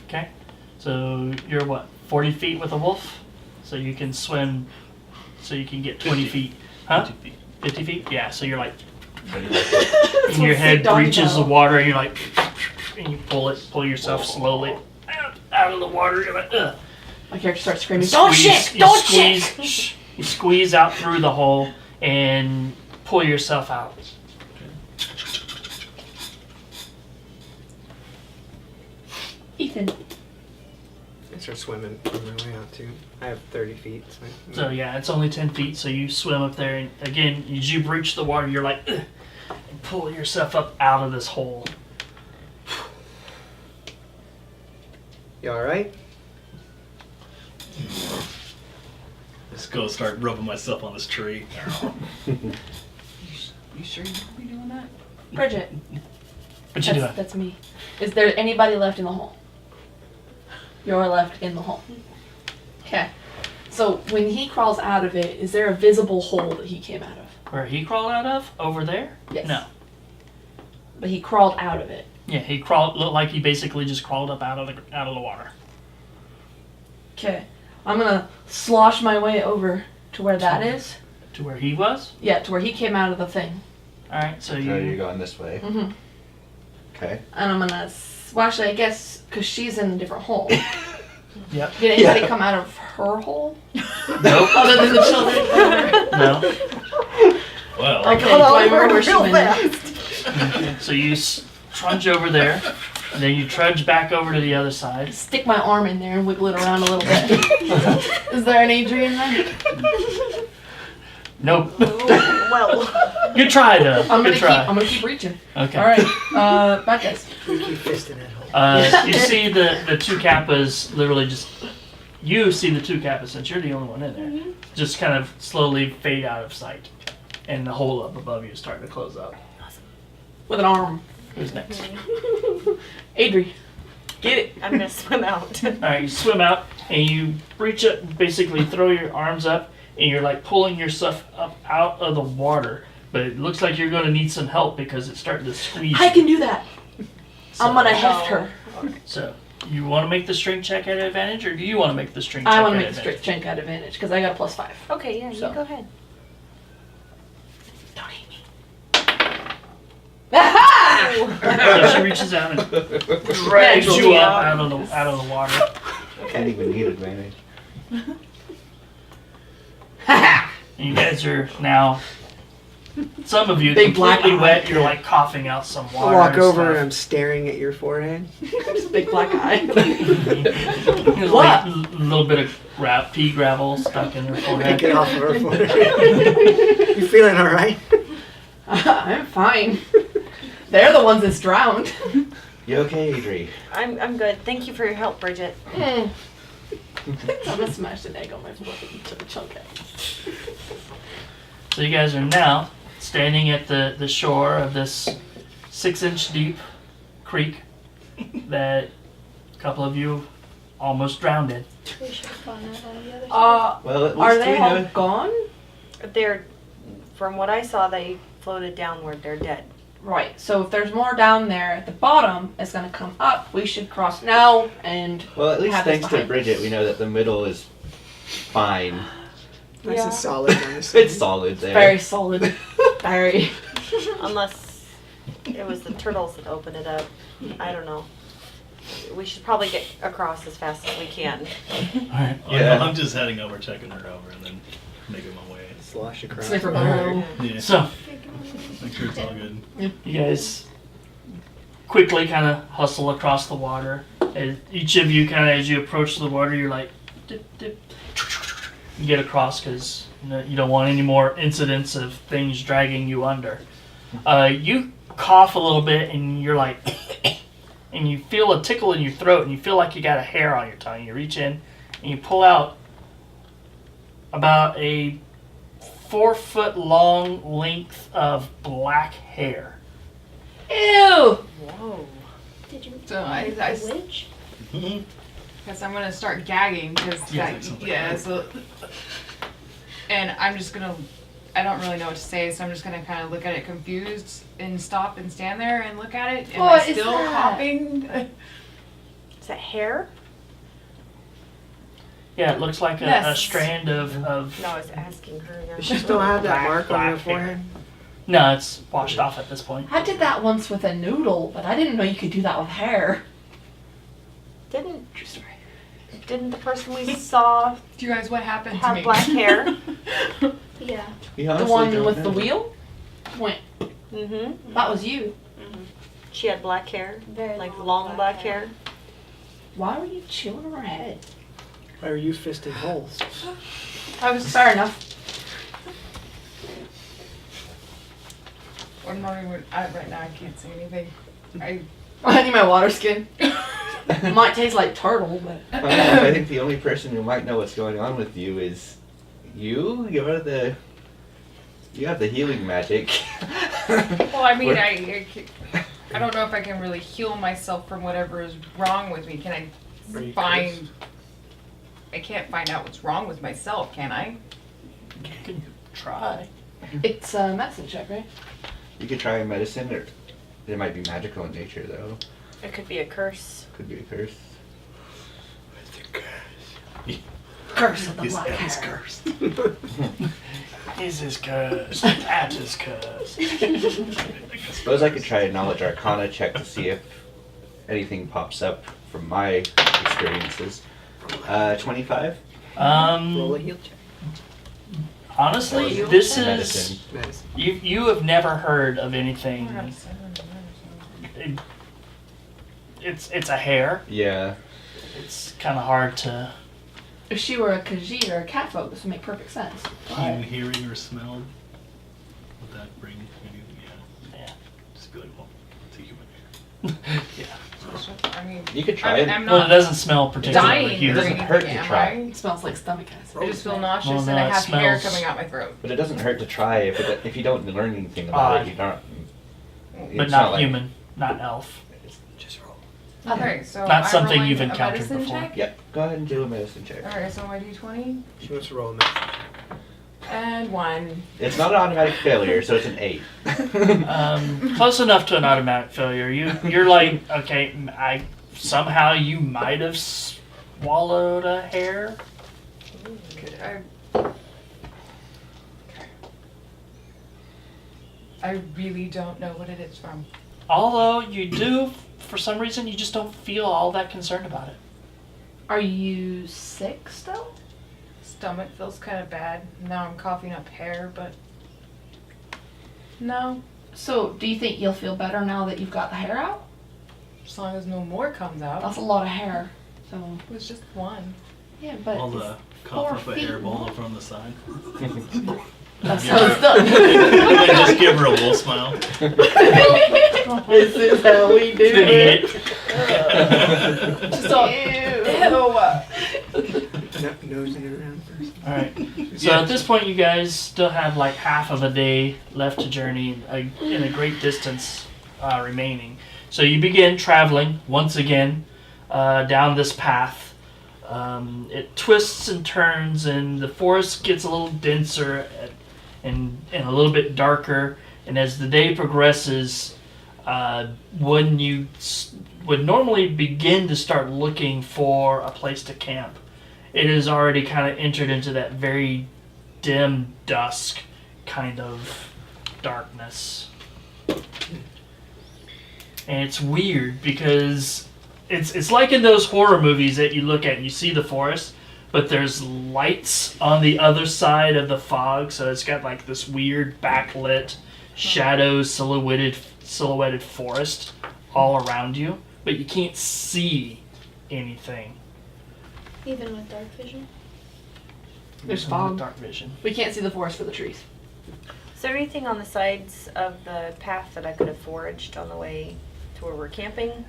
Okay. So you're what, 40 feet with a wolf? So you can swim, so you can get 20 feet. Huh? 50 feet. 50 feet? Yeah, so you're like, That's and your what head Sid Dog breaches the does. water and you're like, and you pull yourself slowly out of the water. You're like, ugh. My character starts screaming, You "Don't squeeze- shit! you Don't squeeze- shit!" shh. You squeeze out through the hole and pull yourself out. Ethan. I start swimming on my way out too. I have 30 feet. So yeah, it's only 10 feet, so you swim up there, and again, as you breach the water, you're like, "Ugh," and pull yourself up out of this hole. You alright? Just go start rubbing myself on this tree. You sure you want to be doing that? Bridget. What you doing? That's me. Is there anybody left in the hole? You're left in the hole. Okay. So when he crawls out of it, is there a visible hole that he came out of? Where he crawled out of? Over there? Yes. No. But he crawled out of it. Yeah, he crawled. Looked like he basically just crawled up out of the water. Okay. I'm gonna slosh my way over to where that is. To where he was. Yeah, to where he came out of the thing. All right, so So you're you. going this way. Mm-hmm. Okay. And I'm gonna. Well, actually, I guess because she's in a different hole. Yep. Did anybody come out of her hole? Nope. Other than the children? No. Well, Okay, do I remember where she real went? fast. So you trudge over there, and then you trudge back over to the other side. Stick my arm in there and wiggle it around a little bit. Is there an Adrie in there? Nope. Well, Good try though. I'm Good try. gonna keep reaching. Okay. All right, bad guys. We keep fisting that hole. You see the two kappas literally just. You see the two kappas since you're the only one in there. Just kind of slowly fade out of sight, and the hole up above you is starting to close up. With an arm. Who's next? Adrie, get it. I'm gonna swim out. All right, you swim out and you reach up, basically throw your arms up, and you're like pulling yourself up out of the water. But it looks like you're going to need some help because it's starting to squeeze. I can do that. So- I'm gonna heft her. So, you want to make the strength check at advantage, or do you want to make the strength check I at want to make the advantage? strength check at advantage because I got a +5. Okay, yeah, So. you go ahead. Don't hate me. Aha! So she reaches out and drags you up out of the water. Can't even need advantage. And you guys are now, some of you, Big black completely eye. wet. You're like coughing out some I water. walk and over and stuff. I'm staring at your forehead. Just big black eye. There's What? like a little bit of pea gravel stuck in her forehead. Get off of her forehead. You feeling alright? I'm fine. They're the ones that's drowned. You okay, Adrie? I'm good. Thank you for your help, Bridget. I'm gonna smash an egg on my fucking chunk out. So you guys are now standing at the shore of this 6-inch deep creek that a couple of you almost drowned in. We should have gone out on the other side. Well, at least Are they we all know. gone? They're, from what I saw, they floated downward. They're dead. Right, so if there's more down there at the bottom, it's gonna come up. We should cross now and Well, at least have this thanks to behind Bridget, us. we know that the middle is fine. Nice Yeah. and solid on the side. It's solid there. very solid. Very. Unless it was the turtles that opened it up. I don't know. We should probably get across as fast as we can. Alright. Yeah. I'm just heading over, checking her over, and then making my way. Slosh across. Sniffer All right. bottle. Yeah. So Make sure it's all good. you guys quickly kind of hustle across the water. And each of you kind of, as you approach the water, you're like, dip, dip. You get across because you don't want any more incidents of things dragging you under. You cough a little bit and you're like, and you feel a tickle in your throat and you feel like you got a hair on your tongue. You reach in and you pull out about a 4-foot long length of black hair. Ew! Whoa. Did you So I a witch? guess I'm gonna start gagging because Yeah, that, something yeah. like So, and I'm just gonna. I don't really know what to say, so I'm just gonna kind of look at it confused and stop and stand there and look at it. Am What I is still that? coughing? Is that hair? Yeah, it looks like a Yes. strand of No, I was asking her. Does she still have that mark on her black hair. forehead? No, it's washed off at this point. I did that once with a noodle, but I didn't know you could do that with hair. Didn't True story. the person we saw Do you guys what happened to have me? black hair? Yeah. We The honestly one don't with know. the wheel? Went. Mm-hmm. That was you. She had black hair, Very like long black hair. Why were you chewing on her head? Why are you fisting holes? I was fair enough. I'm not even. Right now, I can't see anything. I need my water skin. Might taste like turtle, but I think the only person who might know what's going on with you is you. You have the healing magic. Well, I mean, I don't know if I can really heal myself from whatever is wrong with me. Can I find? I can't find out what's wrong with myself, can I? You can try. it's a medicine check, right? You could try a medicine, or it might be magical in nature, though. It could be a curse. Could be a curse. Curse of the His black head is hair. cursed. Is his curse? At his curse. I suppose I could try a knowledge arcana check to see if anything pops up from my experiences. 25? Roll a heal check. Honestly, this is Medicine. Medicine. you have never heard of anything. It's a hair. Yeah. It's kind of hard to. If she were a Khajiit or a cat folk, this would make perfect sense. Keen hearing or smell. Would that bring anything? Yeah. Yeah. Just be like, well, it's a human hair. Yeah. I mean, You could try it. I'm Well, it not doesn't smell particularly dying or human. doesn't anything, hurt to am try. I? It smells like stomach acid. I just feel nauseous Well, no, and I it have hair smells- coming out my throat. But it doesn't hurt to try if you don't learn anything about Odd. it. You don't. But it's not like- human, not elf. Just roll. Okay, so Not I'm something rolling you've a encountered medicine before. check? Yep. Go ahead and do a medicine check. Alright, so my d20 She wants to roll a medicine. and 1. It's not an automatic failure, so it's an 8. Close enough to an automatic failure. You're like, okay, somehow you might have swallowed a hair. I really don't know what it is from. Although you do, for some reason, you just don't feel all that concerned about it. Are you sick still? Stomach feels kind of bad. Now I'm coughing up hair, but no. So, do you think you'll feel better now that you've got the hair out? As long as no more comes out. That's a lot of hair. So, It was just one. yeah, but All the cough up 4 a feet hairball long. from the side. That's how it's done. And just give her a wolf smile. This is how we do Then it. eat it. Just all, Nosing it around first. All right. So at this point, you guys still have like half of a day left to journey, in a great distance remaining. So you begin traveling once again down this path. It twists and turns, and the forest gets a little denser and a little bit darker. And as the day progresses, when you would normally begin to start looking for a place to camp, it has already kind of entered into that very dim dusk kind of darkness. And it's weird because it's like in those horror movies that you look at and you see the forest, but there's lights on the other side of the fog, so it's got like this weird backlit shadow silhouetted forest all around you, but you can't see anything. Even with dark vision. There's With fog. dark vision. We can't see the forest for the trees. Is there anything on the sides of the path that I could have foraged on the way to where we're camping?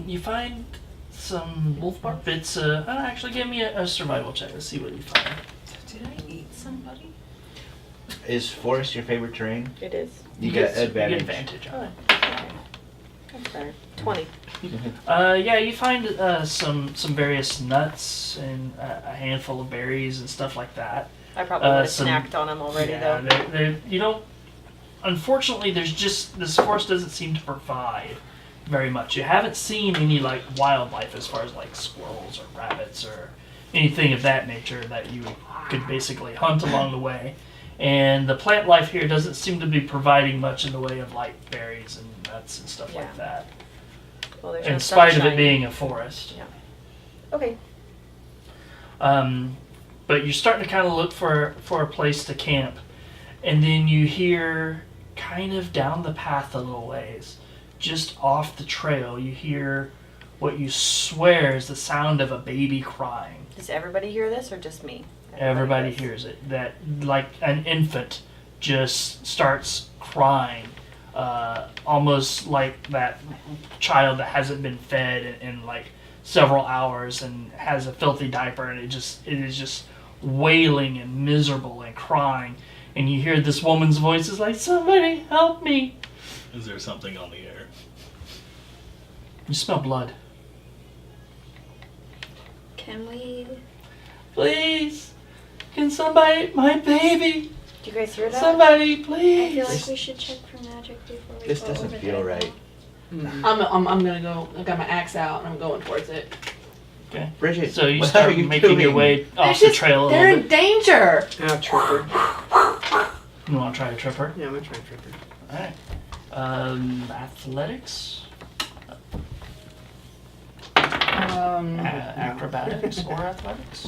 You find some Wolf bark? bits. Actually, give me a survival check. Let's see what you find. Did I eat somebody? Is forest your favorite terrain? It is. You get You advantage. get advantage on it. That's better. 20. Yeah, you find some various nuts and a handful of berries and stuff like that. I probably would have some- snacked on them already, Yeah, though. you don't. Unfortunately, this forest doesn't seem to provide very much. You haven't seen any like wildlife as far as like squirrels or rabbits or anything of that nature that you could basically hunt along the way. And the plant life here doesn't seem to be providing much in the way of like berries and nuts and stuff like Yeah. that. Well, there's In no spite of it sunshine. being a forest. Okay. But you're starting to kind of look for a place to camp. And then you hear kind of down the path a little ways, just off the trail, you hear what you swear is the sound of a baby crying. Does everybody hear this or just me? Everybody does. hears it. That, like an infant just starts crying, almost like that child that hasn't been fed in like several hours and has a filthy diaper, and it is just wailing and miserable and crying. And you hear this woman's voice is like, "Somebody help me!" Is there something on the air? You smell blood. Can we? Please, can somebody, my baby, Do you guys hear that? somebody, I please. feel like we should check for magic before we This go doesn't over feel there, right. though. I'm gonna go. I got my axe out and I'm going towards it. Okay. Bridget, So you what start are you making your doing? way off It's the just- trail a They're little in bit. danger. Now trip her. You want to try to trip her? Yeah, I'm gonna try and trip her. Alright. Athletics, acrobatics, or athletics?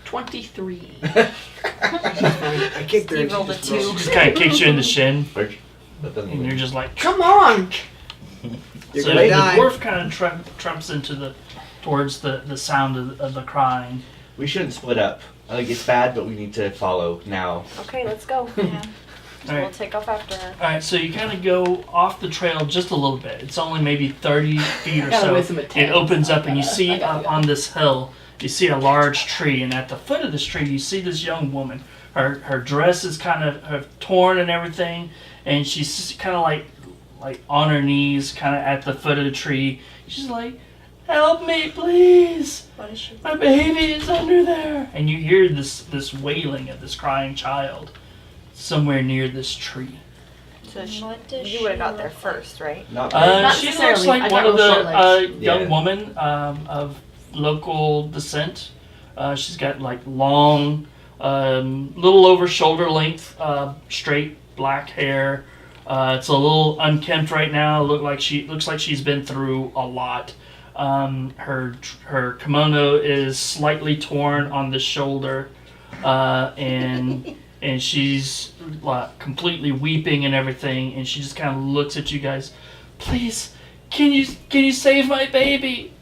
23. I kicked her. Steve and she rolled a just 2. rolled. Just kind of kicks you in the shin, Bridget, that doesn't and you're even- just like. Come on. You're So gonna the die. dwarf kind of trumps into towards the sound of the crying. We shouldn't split up. Like, it's bad, but we need to follow now. Okay, let's go. Yeah. So we'll Alright. take off after her. Alright, so you kind of go off the trail just a little bit. It's only maybe 30 feet or Got so. away from a tent. It opens up and you I see gotta go. on this hill, you see a large tree, and at the foot of this tree you see this young woman. Her dress is kind of torn and everything, and she's kind of like on her knees, kind of at the foot of the tree. She's like, "Help me, please! What is she? My baby is under there!" And you hear this wailing of this crying child somewhere near this tree. So What does you she would have got there look like? first, right? Not Not She looks necessarily. I like got one of real the short legs. young Yeah. woman of local descent. She's got like long, little over shoulder length, straight black hair. It's a little unkempt right now. Looks like she's been through a lot. Her kimono is slightly torn on the shoulder, and she's like completely weeping and everything. And she just kind of looks at you guys. "Please, can you save my baby?"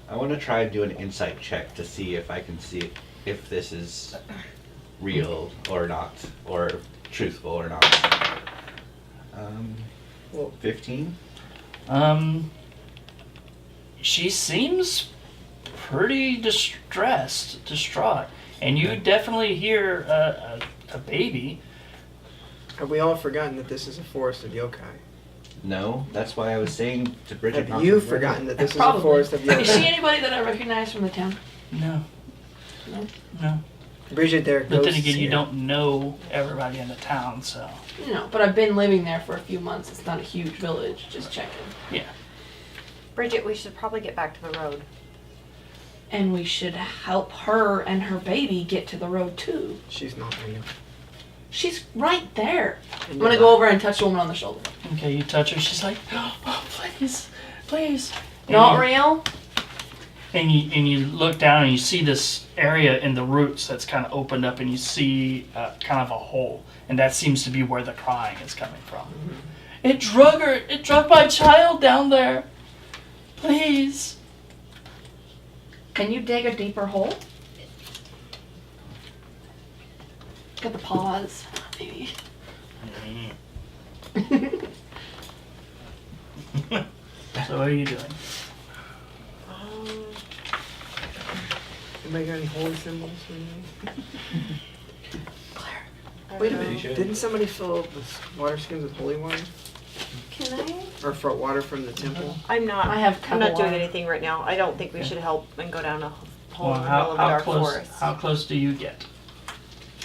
I want to try and do an insight check to see if I can see if this is real or not, or truthful or not. Well, 15? She seems pretty distraught, and you definitely hear a baby. have we all forgotten that this is a forest of yokai? No, that's why I was saying to Bridget. not Have you to- forgotten that this is a Probably. forest of Is she yokai? anybody that I recognize from the town? No, No? no. Bridget, there are But then ghosts again, you here. don't know everybody in the town, so No, but I've been living there for a few months. It's not a huge village. Just checking. Bridget, we should probably get back to the road. And we should help her and her baby get to the road too. She's not real. She's right there. And I'm gonna you're go not. over and touch the woman on the shoulder. okay. You touch her, she's like, "Oh, please, please." And Not you- real? And you look down and you see this area in the roots that's kind of opened up, and you see kind of a hole, and that seems to be where the crying is coming from. It drug her. It drug my child down there. Please. Can you dig a deeper hole? Got the paws, maybe. So what are you doing? Anybody got any holy symbols? Or anything? Wait a minute. should. Didn't somebody fill the water skins with holy water? Can I? Or for water from the temple? I'm not. I have I'm not couple doing water. anything right now. I don't think we should help and go down a hole Well, in the middle of the dark close? forest. How close do you get?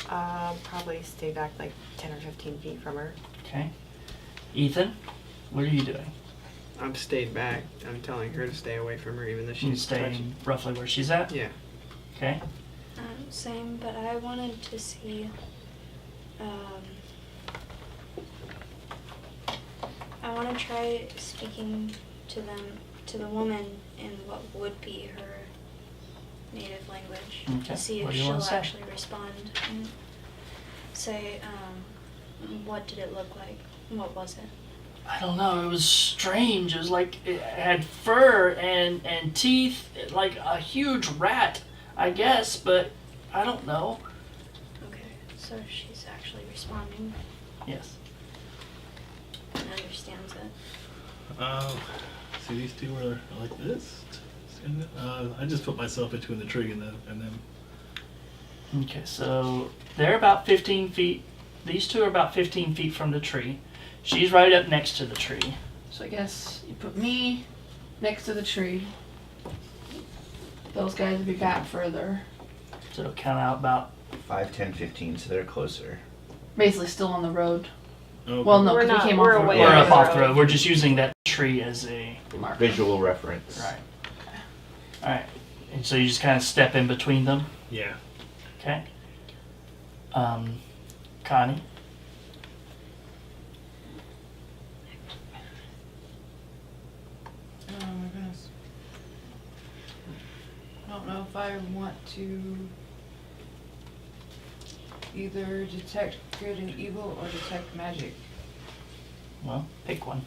Probably stay back like 10 or 15 feet from her. Okay. Ethan, what are you doing? I'm stayed back. I'm telling her to stay away from her, even though You she's touching. staying roughly where she's at. Yeah. Okay. Same, but I wanted to see. I want to try speaking to the woman in what would be her native language, Okay, to see what if do you she'll wanna say? actually respond and say, what did it look like? What was it? I don't know. It was strange. It was like it had fur and teeth, like a huge rat, I guess. But I don't know. Okay, so she's actually responding Yes. and understands it. See, these two are like this. I just put myself between the tree and them. Okay, so they're about 15 feet. These two are about 15 feet from the tree. She's right up next to the tree. So I guess you put me next to the tree. Those guys would be back further. So it'll count out about 5, 10, 15, so they're closer. Basically still on the road. Okay. Well, no, We're because not- we came we're off the away. road. we're Yeah, up yeah. off the road. We're just using that tree as a Marker. Visual reference. right. All right, and so you just kind of step in between them. Yeah. Okay. Connie. Oh my goodness. I don't know if I want to either detect good and evil or detect magic. Well, pick one.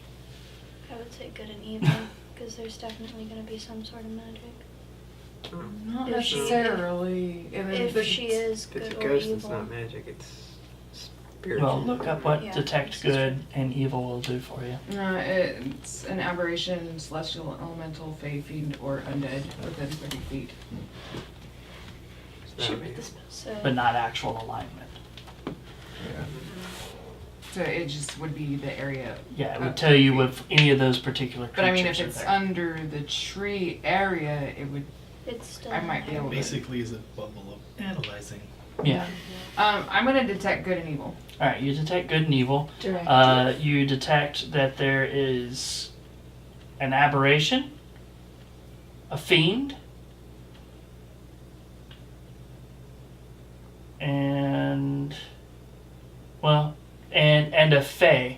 I would say good and evil, because there's definitely going to be some sort of magic. Not If she- necessarily. If she is If it's good a or ghost, evil. it's not magic. It's spiritual. Well, look up what Yeah, detect this is good and evil will do for you. It's an aberration, celestial, elemental, fae, fiend, or undead within 30 feet. It's not magic. So, But not actual alignment. Yeah. So it just would be the area. Yeah, it would tell you if any of those particular But I creatures mean, if are it's there. under the tree area, it would. it's still. I might be able to. Basically, is a bubble of analyzing. Yeah. I'm gonna detect good and evil. All right, you detect good and evil. Direct. You detect that there is an aberration, a fiend, and and a fae.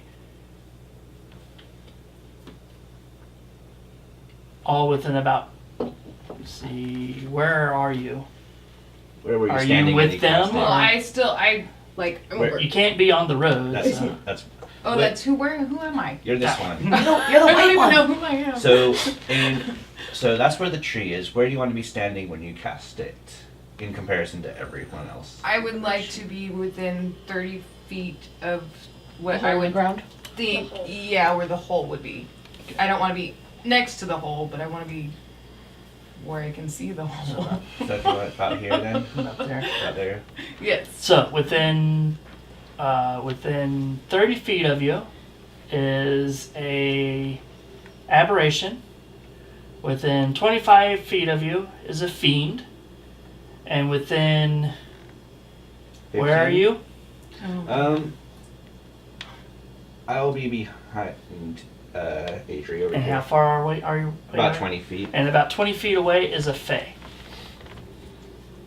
All within about. Let's see, where are you? Where were you Are you standing when with you cast them, it? Well, or- I like. Where- You can't be on the road. That's so- that's. Oh, that's who am I? You're this That one. You're the I don't white even one. know who I am. So that's where the tree is. Where do you want to be standing when you cast it, in comparison to everyone else? I would like to be within 30 feet of what The I hole in would ground. think. The hole. Yeah, where the hole would be. I don't want to be next to the hole, but I want to be where I can see the hole. So if you want about here then, Up there. about there. Yes. So within 30 feet of you is a aberration. Within 25 feet of you is a fiend, and within where are 15? you? I'll be behind Adrie over And here. how far away are you? About 20 feet. And about 20 feet away is a fae.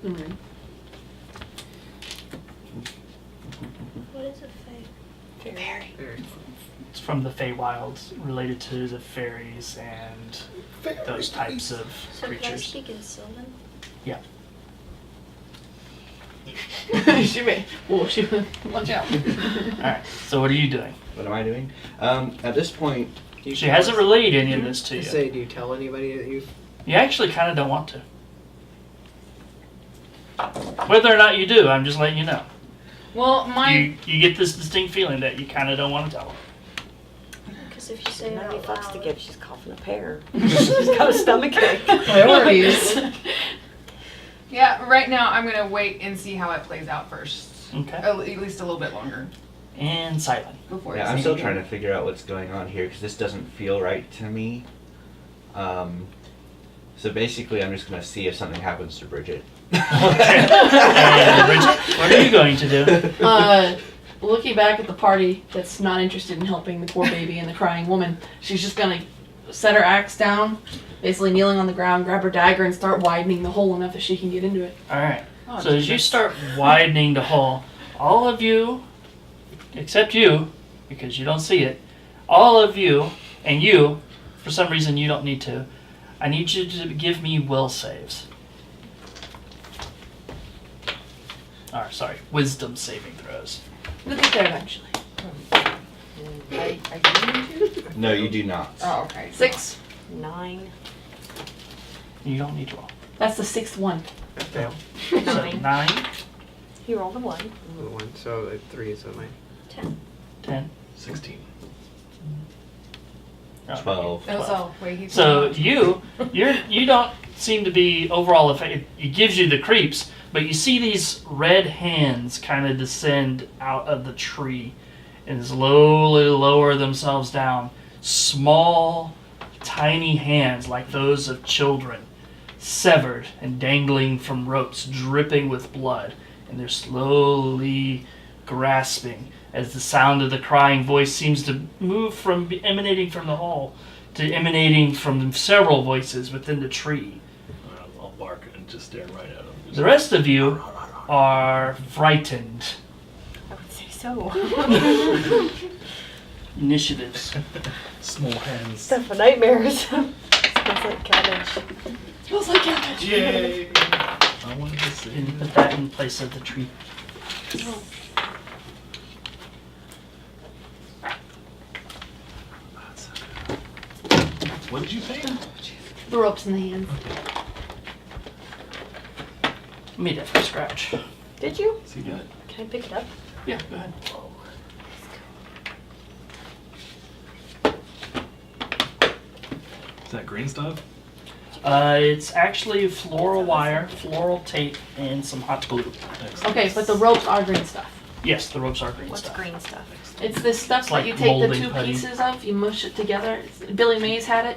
Mm-hmm. What is a fae? Fairy. It's from the Feywilds, related to the fairies and those types of So could I creatures. speak in Sylvan? she may. Well, she watch out. All right. So what are you doing? What am I doing? At this point, Do you She tell hasn't us- relayed any of this to I you. say, do you tell anybody that you've? You actually kind of don't want to. Whether or not you do, I'm just letting you know. Well, You get this distinct feeling that you kind of don't want to tell them. Because if you say Now it'll be Fox to loud. give, she's coughing a pear. She's got a stomachache. Priorities. yeah. Right now, I'm gonna wait and see how it plays out first. Okay. At least a little bit longer And Sylen. before. yeah, I I'm say still anything. trying to figure out what's going on here because this doesn't feel right to me. So basically, I'm just gonna see if something happens to Bridget. And Bridget, what are you going to do? Looking back at the party that's not interested in helping the poor baby and the crying woman, she's just gonna set her axe down, basically kneeling on the ground, grab her dagger, and start widening the hole enough that she can get into it. All right. Oh, So as you Jesus. start widening the hole, all of you, except you, because you don't see it, all of you, and you, for some reason you don't need to, I need you to give me will saves. Or, sorry, wisdom saving throws. We'll get there eventually. I do to? No, you do not. Oh, okay. 6. 9. You don't need to roll. That's the 6th one. I fail. So 9. 9, He rolled a 1. Only one, so 3 is my. 10. 10, 16. 12. Oh, so wait, he's So you don't seem to be overall affected. It gives you the creeps, but you see these red hands kind of descend out of the tree and slowly lower themselves down. Small, tiny hands like those of children, severed and dangling from ropes, dripping with blood, and they're slowly grasping as the sound of the crying voice seems to move from emanating from the hall to emanating from several voices within the tree. I'll bark and just stare right at him. The rest of you are frightened. I would say so. Initiatives. Small hands. Stuff for nightmares. Smells like cabbage. Smells like cabbage. Yay! I wanted to see. And put that in place of the tree. What did you paint? The ropes in the hands. Made that from scratch. Did you? See that? Can I pick it up? Yeah, go ahead. Is that green stuff? It's actually floral wire, floral tape, and some hot glue. Excellent. Okay, but the ropes are green stuff. Yes, the ropes are green What's stuff. green stuff? It's this stuff It's that like you take the molding 2 putty. pieces of, you mush it together. Billy Mays had it,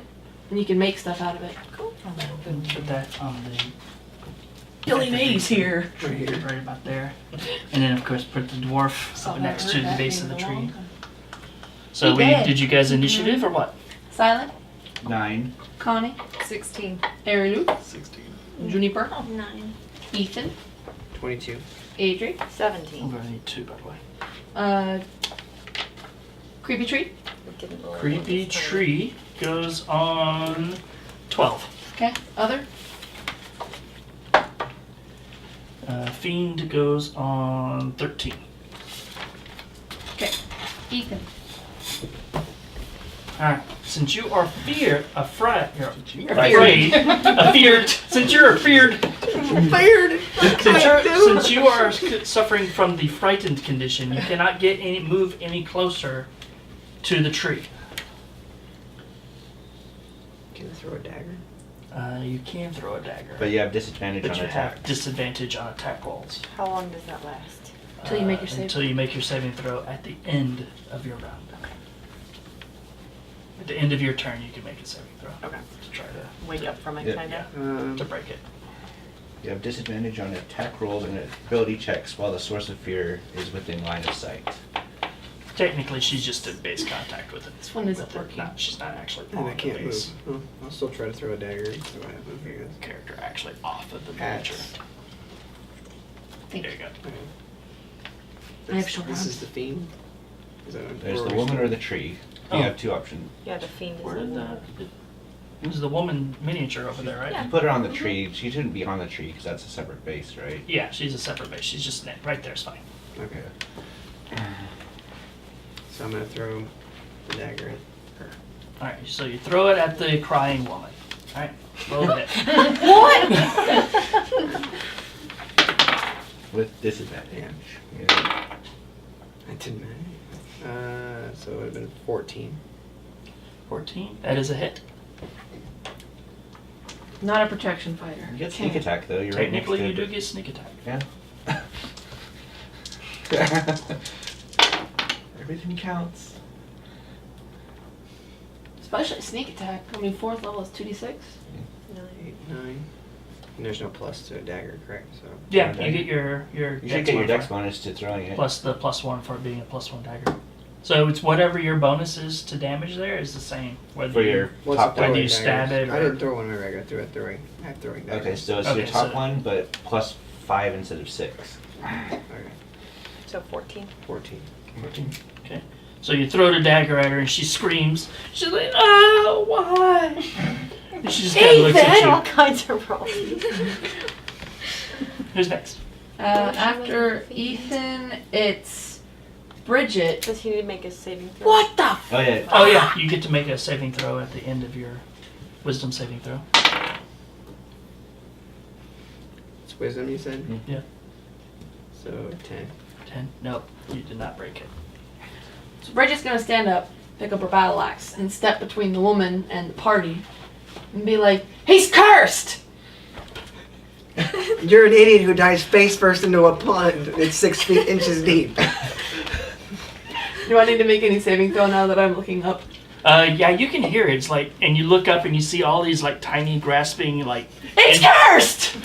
and you can make stuff out of it. Cool. Put that on the Billy Mays here. Right here. right about there, and then of course put the dwarf Oh, that next hurt to the that base of the being tree. long. So He did. did you guys initiative or what? Sylen, 9. Connie, 16. Arilu, 16. Juniper, 9. Ethan, 22. Adrie, I'm 17. gonna need 2 by the way. Creepy Tree. It didn't roll Creepy this time. tree goes on 12. Okay, other. Fiend goes on 13. Okay, Ethan. Alright, since you are afraid, since you're afeared, since you are suffering from the frightened condition, you cannot move any closer to the tree. Can I throw a dagger? You can throw a dagger, But you have disadvantage but on you attack. have disadvantage on attack rolls. How long does that last? Till you make your save. Until you make your saving throw at the end of your round. At the end of your turn, you can make a saving throw. Okay. To try to Wake up from it, Yeah. kind of. to break it. You have disadvantage on attack rolls and ability checks while the source of fear is within line of sight. Technically, she's just in base contact with it. This one isn't With it. working. No, she's not actually And on I the can't move. base. Oh, I'll still try to throw a dagger and see what happens, I guess. Character actually off of the Hats. miniature. Thank There you go. Okay. I have short This arms. is the fiend? Is that There's or the we woman still- or the tree. Oh. You have 2 options. Yeah, the fiend is Where in did the... There's the woman miniature over there, right? Yeah. You put her on the tree. She shouldn't be on the tree because that's a separate base, right? Yeah, she's a separate base. She's just right there's fine. Okay. So I'm gonna throw the dagger at her. All right, so you throw it at the crying woman. All right, roll it. With disadvantage. Yeah. Yeah. I didn't matter. So it would have been 14. 14. That is a hit. Not a protection fighter. You get sneak attack though. You're right next Technically, to you do get sneak attack. Yeah. Everything counts. Especially sneak attack. I mean, 4th level is 2d6. 8, 9. And there's no plus to a dagger, correct? So Yeah, Okay. you get your You should get your dex modifier, bonus to throwing it. plus the +1 for it being a +1 dagger. So it's whatever your bonus is to damage there is the same. Whether For you- your What's top the Whether one. you throwing stab daggers? it I or- didn't throw one when I got through it throwing. I have throwing daggers. Okay, so it's Okay, your top so- one, but +5 instead of 6. Okay. So 14. 14. Okay. So you throw the dagger at her and she screams. She's like, "Oh, why?" And she just kind of looks Ethan! All at kinds of rolls. you. Who's next? After Ethan, it's Bridget. Does he need to make a saving throw? What the? Oh yeah. Oh yeah, you get to make a saving throw at the end of your wisdom saving throw. It's wisdom, you said? Yeah. So 10. 10. Nope, you did not break it. So Bridget's gonna stand up, pick up her battle axe, and step between the woman and the party, and be like, "He's cursed!" You're an idiot who dives face first into a pond. It's 6 feet inches deep. Do I need to make any saving throw now that I'm looking up? Yeah, you can hear it. It's like, and you look up and you see all these like tiny grasping like. It's cursed!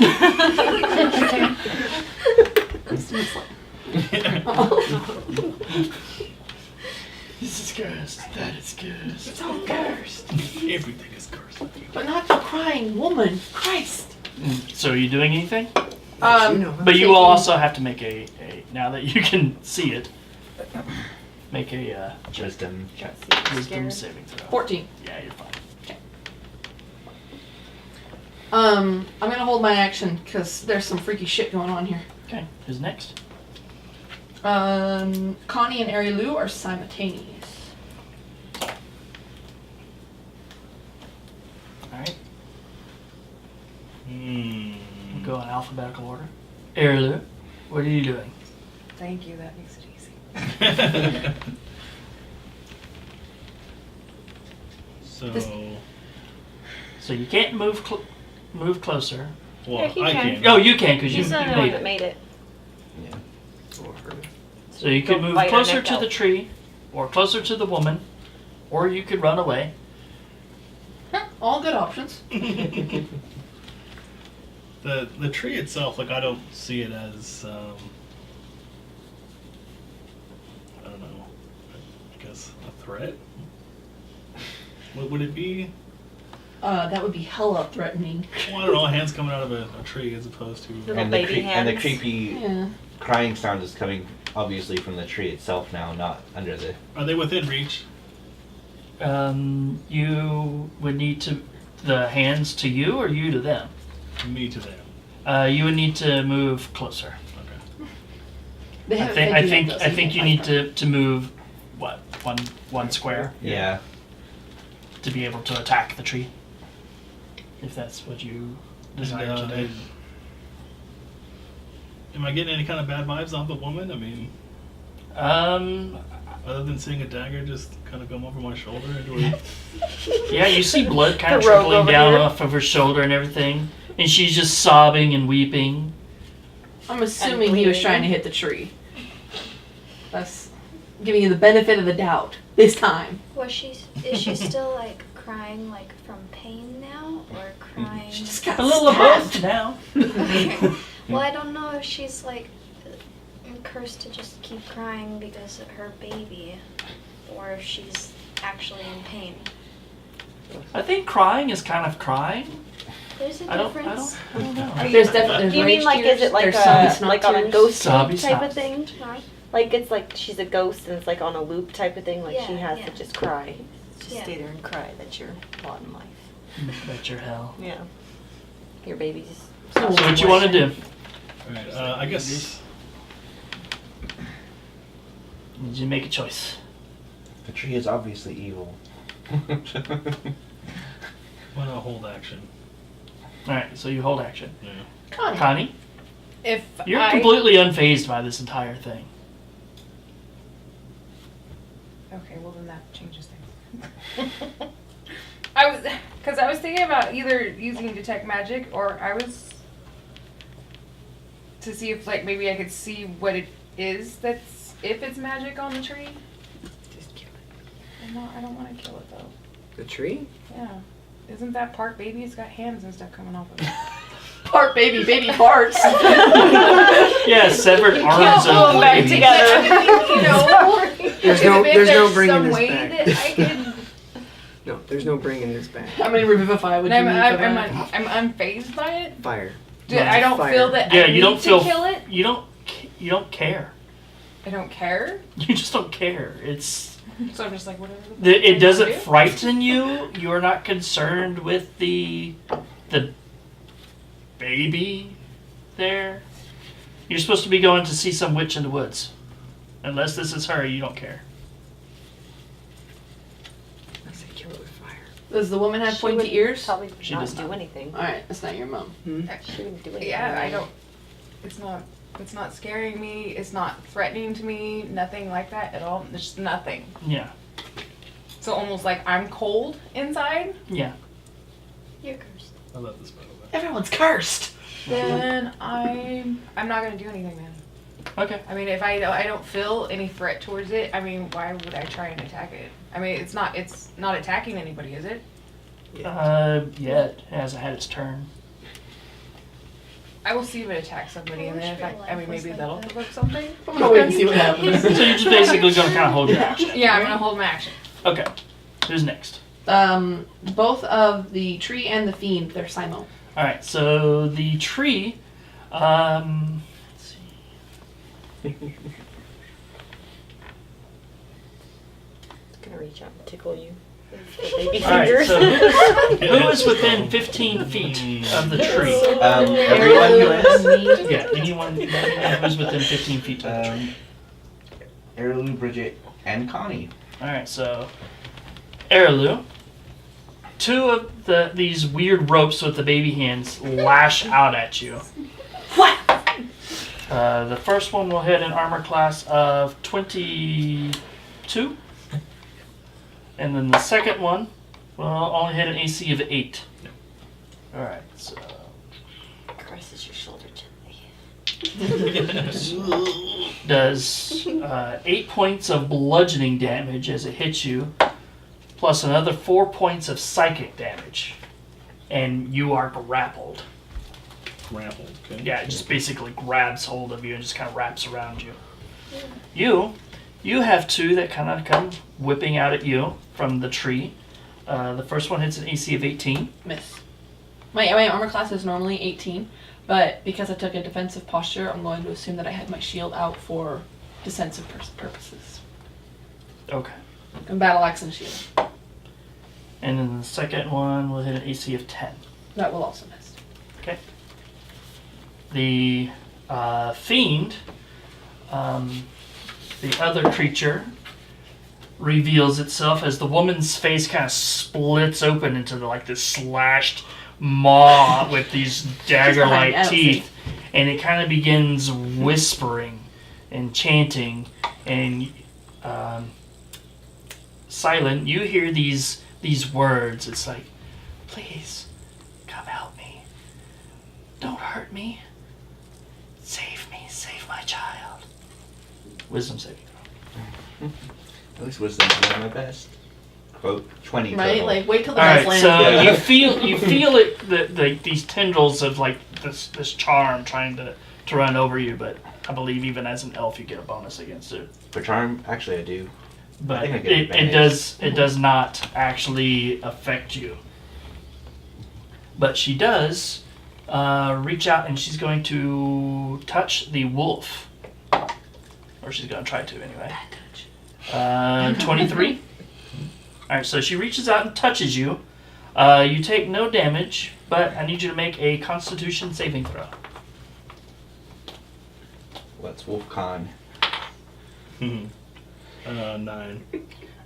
This is cursed. That is cursed. It's all cursed. Everything is cursed. But not the crying woman. Christ. So are you doing anything? You know, But you will also have to make a now that you can see it, make a Wisdom. wisdom saving throw. 14. Yeah, you're fine. I'm gonna hold my action because there's some freaky shit going on here. Okay, who's next? Connie and Arilu are simultaneous. Alright, Hmm. we'll go in alphabetical order. Arilu, what are you doing? Thank you, that makes it easy. So, This- So you can't move closer. well, Yeah, he I can. can. Oh, you can because you He's the only made one it. that made it. Yeah. So you could Go move bite her closer neck to out. the tree, or closer to the woman, or you could run away. All good options. The tree itself, like I don't see it as I don't know. I guess a threat. What would it be? That would be hella threatening. Well, I don't know. Hands coming out of a tree as opposed to. Little And baby and the hands. creepy Yeah. crying sound is coming obviously from the tree itself now, not under the. Are they within reach? You would need to the hands to you, or you to them. Me to them. You would need to move closer. Okay. They I haven't think fed I you think yet, though, I so think you can need fight to move what one square Yeah. to be able to attack the tree. If that's what you desire to do. Am I getting any kind of bad vibes off the woman? I mean, other than seeing a dagger just kind of come over my shoulder into her. Yeah, you see blood kind of The rogue trickling over down here. off of her shoulder and everything, and she's just sobbing and weeping. I'm assuming he was trying to hit the tree. That's giving you the benefit of the doubt this time. Is she still like crying like from pain now or crying? She just got A little of stabbed. both now. Well, I don't know if she's like cursed to just keep crying because of her baby, or if she's actually in pain. I think crying is kind of crying. There's a I don't difference. know. There's definitely Do you mean rage like tears, is it like there's sobby a snot like on a tears. ghost Sobby loop type snot. of thing? Huh? Like it's like she's a ghost and it's like on a loop type of thing. Like she Yeah, has yeah. to just cry, just Yeah. stay there and cry that you're lot in life. That's your hell. Yeah, your baby's. So what you want to do? Alright, I guess. You need to make a choice. The tree is obviously evil. Why not hold action? All right, so you hold action. Yeah. Connie, If you're I completely unfazed by this entire thing. Okay, well then that changes things. Because I was thinking about either using detect magic or I was to see if like maybe I could see what it is that's if it's magic on the tree. Just kill it. I don't want to kill it though. The tree? Yeah, isn't that part baby? It's got hands and stuff coming off of it. Part baby parts. Yeah, severed arms pull them of back babies. together. You know, There's if no there's bringing some this way back. that I could. No, there's no bringing this back. How many revivify would you I'm, need I'm, for I'm, that? I'm unfazed by it. Fire. I don't Fire. feel that Yeah, I you need don't to feel. kill it. You don't care. I don't care. You just don't care. It's. So I'm just like whatever. The fuck It I doesn't wanna do. frighten you. You're not concerned with the baby there. You're supposed to be going to see some witch in the woods. Unless this is her, you don't care. I say kill it with fire. Does the woman have She pointy would ears? Probably She not does do not. anything. Alright, that's not your mom. She wouldn't do anything. Yeah, I don't. It's not scaring me. It's not threatening to me. Nothing like that at all. There's just nothing. Yeah. So almost like I'm cold inside. Yeah. You're cursed. I love this battle. Everyone's cursed. Then I'm not gonna do anything then. Okay. I mean, if I don't feel any threat towards it, I mean, why would I try and attack it? I mean, it's not attacking anybody, is it? Yeah, it hasn't had its turn. I will see if it attacks somebody, and then if I mean, maybe that'll Like look something. I'm gonna wait and see what happens. So you're just basically going to kind of hold your action. Yeah, I'm gonna hold my action. Okay. Who's next? Both of the tree and the fiend, they're Simo. All right. So the tree. Let's see. Gonna reach out and tickle you. with the baby All right. fingers. So who is within 15 feet of the tree? Everyone who is. Yeah. Anyone who's within 15 feet of the tree. Arilu, Bridget, and Connie. All right. So Arilu. Two of these weird ropes with the baby hands lash out at you. What? The first one will hit an armor class of 22. And then the second one will only hit an AC of 8. Alright, so. Caresses your shoulder gently. Does 8 points of bludgeoning damage as it hits you, plus another 4 points of psychic damage. And you are grappled. Grappled, okay. Yeah, it just basically grabs hold of you and just kind of wraps around you. You have two that kind of come whipping out at you from the tree. The first one hits an AC of 18. Miss. My armor class is normally 18, but because I took a defensive posture, I'm going to assume that I had my shield out for defensive purposes. Okay. And battle axe and shield. And then the second one will hit an AC of 10. That will also miss. Okay. The fiend, the other creature, reveals itself as the woman's face kind of splits open into this slashed maw with these dagger-like I don't see. teeth, and it kind of begins whispering and chanting. And Sylen, you hear these words. It's like, please, come help me. Don't hurt me. Save me. Save my child. Wisdom saving throw. At least wisdom's one of my best. Quote 20 Right? total. Like, wait till the All dice right, land. so Yeah. you feel it, these tendrils of this charm trying to run over you, but I believe even as an elf you get a bonus against it. For charm, actually I do. But think I get it advantage. does not actually affect you. But she does reach out and she's going to touch the wolf. Or she's going to try to anyway. 23. Alright, so she reaches out and touches you. You take no damage, but I need you to make a Constitution saving throw. What's WolfCon? 9.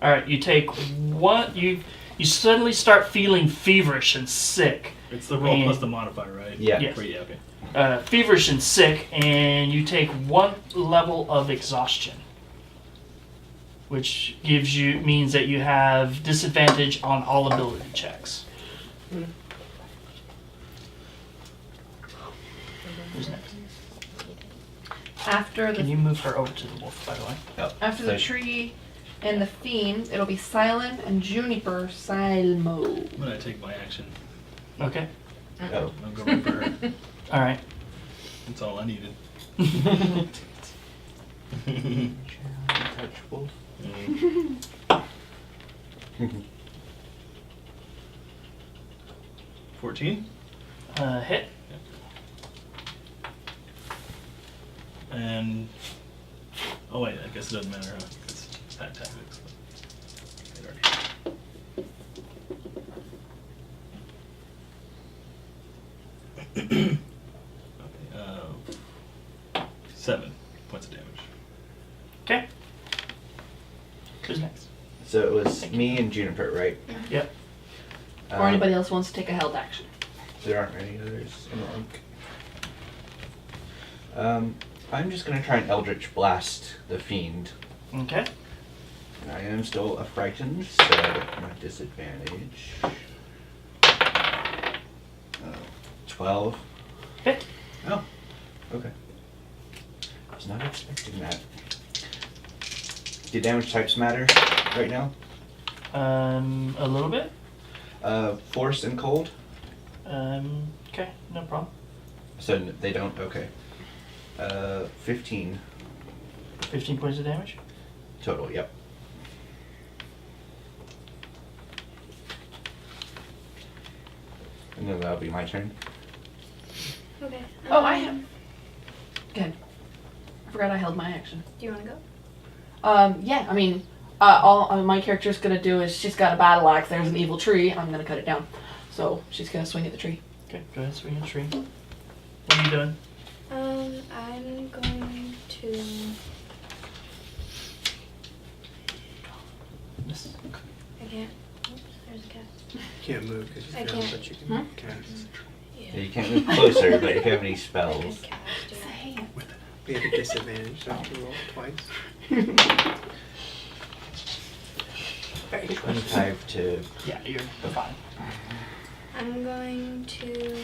Alright, you take one. You suddenly start feeling feverish and sick. It's the roll And- plus the modifier, right? Yeah. Yes. Great, yeah, okay. Feverish and sick, and you take 1 level of exhaustion, which means that you have disadvantage on all ability checks. Who's next? After Can the you move her over to the wolf, by the way? Oh, after the tree and the fiend, it'll be Sylen and Juniper Silmo. I'm gonna take my action. Okay. Oh. I'll go right for her. All right. That's all I needed. Touch wolf. 14. Hit. And oh wait, I guess it doesn't matter, huh? It's attack tactics. It already. Okay, 7 points of damage. Okay. So it was me and Juniper, right? Yep. Or anybody else wants to take a held action. There aren't any others in the link. I'm just gonna try and Eldritch Blast the Fiend. Okay. I am still a frightened, so my disadvantage. 12. Hit. Oh, okay. I was not expecting that. Do damage types matter right now? A little bit. Force and cold? Okay, no problem. So they don't? Okay. 15 15 points of damage. total, yep. And then that'll be my turn. Okay. Oh, I have. Good. I forgot I held my action. Do you want to go? Yeah, I mean, all my character's gonna do is she's got a battle axe. There's an evil tree. I'm gonna cut it down. So she's gonna swing at the tree. Okay, go ahead, swing a tree. What are you doing? I'm going to. Miss. I can't. Oops, there's a cat. You can't move because I it's down, can't. but you can Hmm? cast. Yeah, you can't move closer, but if you have any I spells. could cast, yeah. We have a disadvantage, so you roll twice. Very good. 25 to. Yeah, you're fine. I'm going to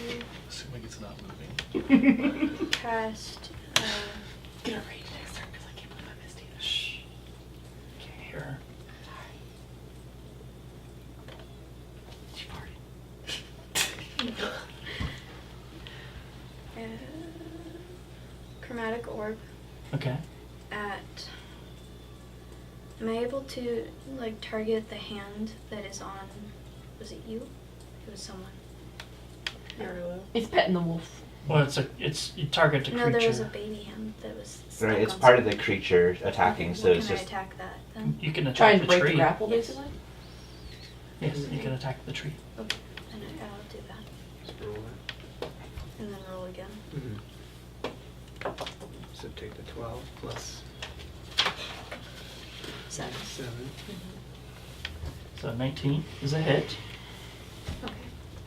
Seems like it's not moving. cast. Get a rage next turn because I can't believe I missed either. Shh. Can't hear her. She farted. Chromatic orb Okay. at. Am I able to like target the hand that is on? Was it you? It was someone. Arilu. It's petting the wolf. Well, you target the No, creature. there was a baby hand that was. Stuck Right, it's on part of the something. creature attacking, Okay, so well, it's can just. I attack that then? You can Try attack and the break tree. the grapple, Yes. basically. Yes, you can attack the tree. Okay, then I'll do that, Just roll it. and then roll again. So take the 12 plus 7. 7. So 19 is a hit. Okay,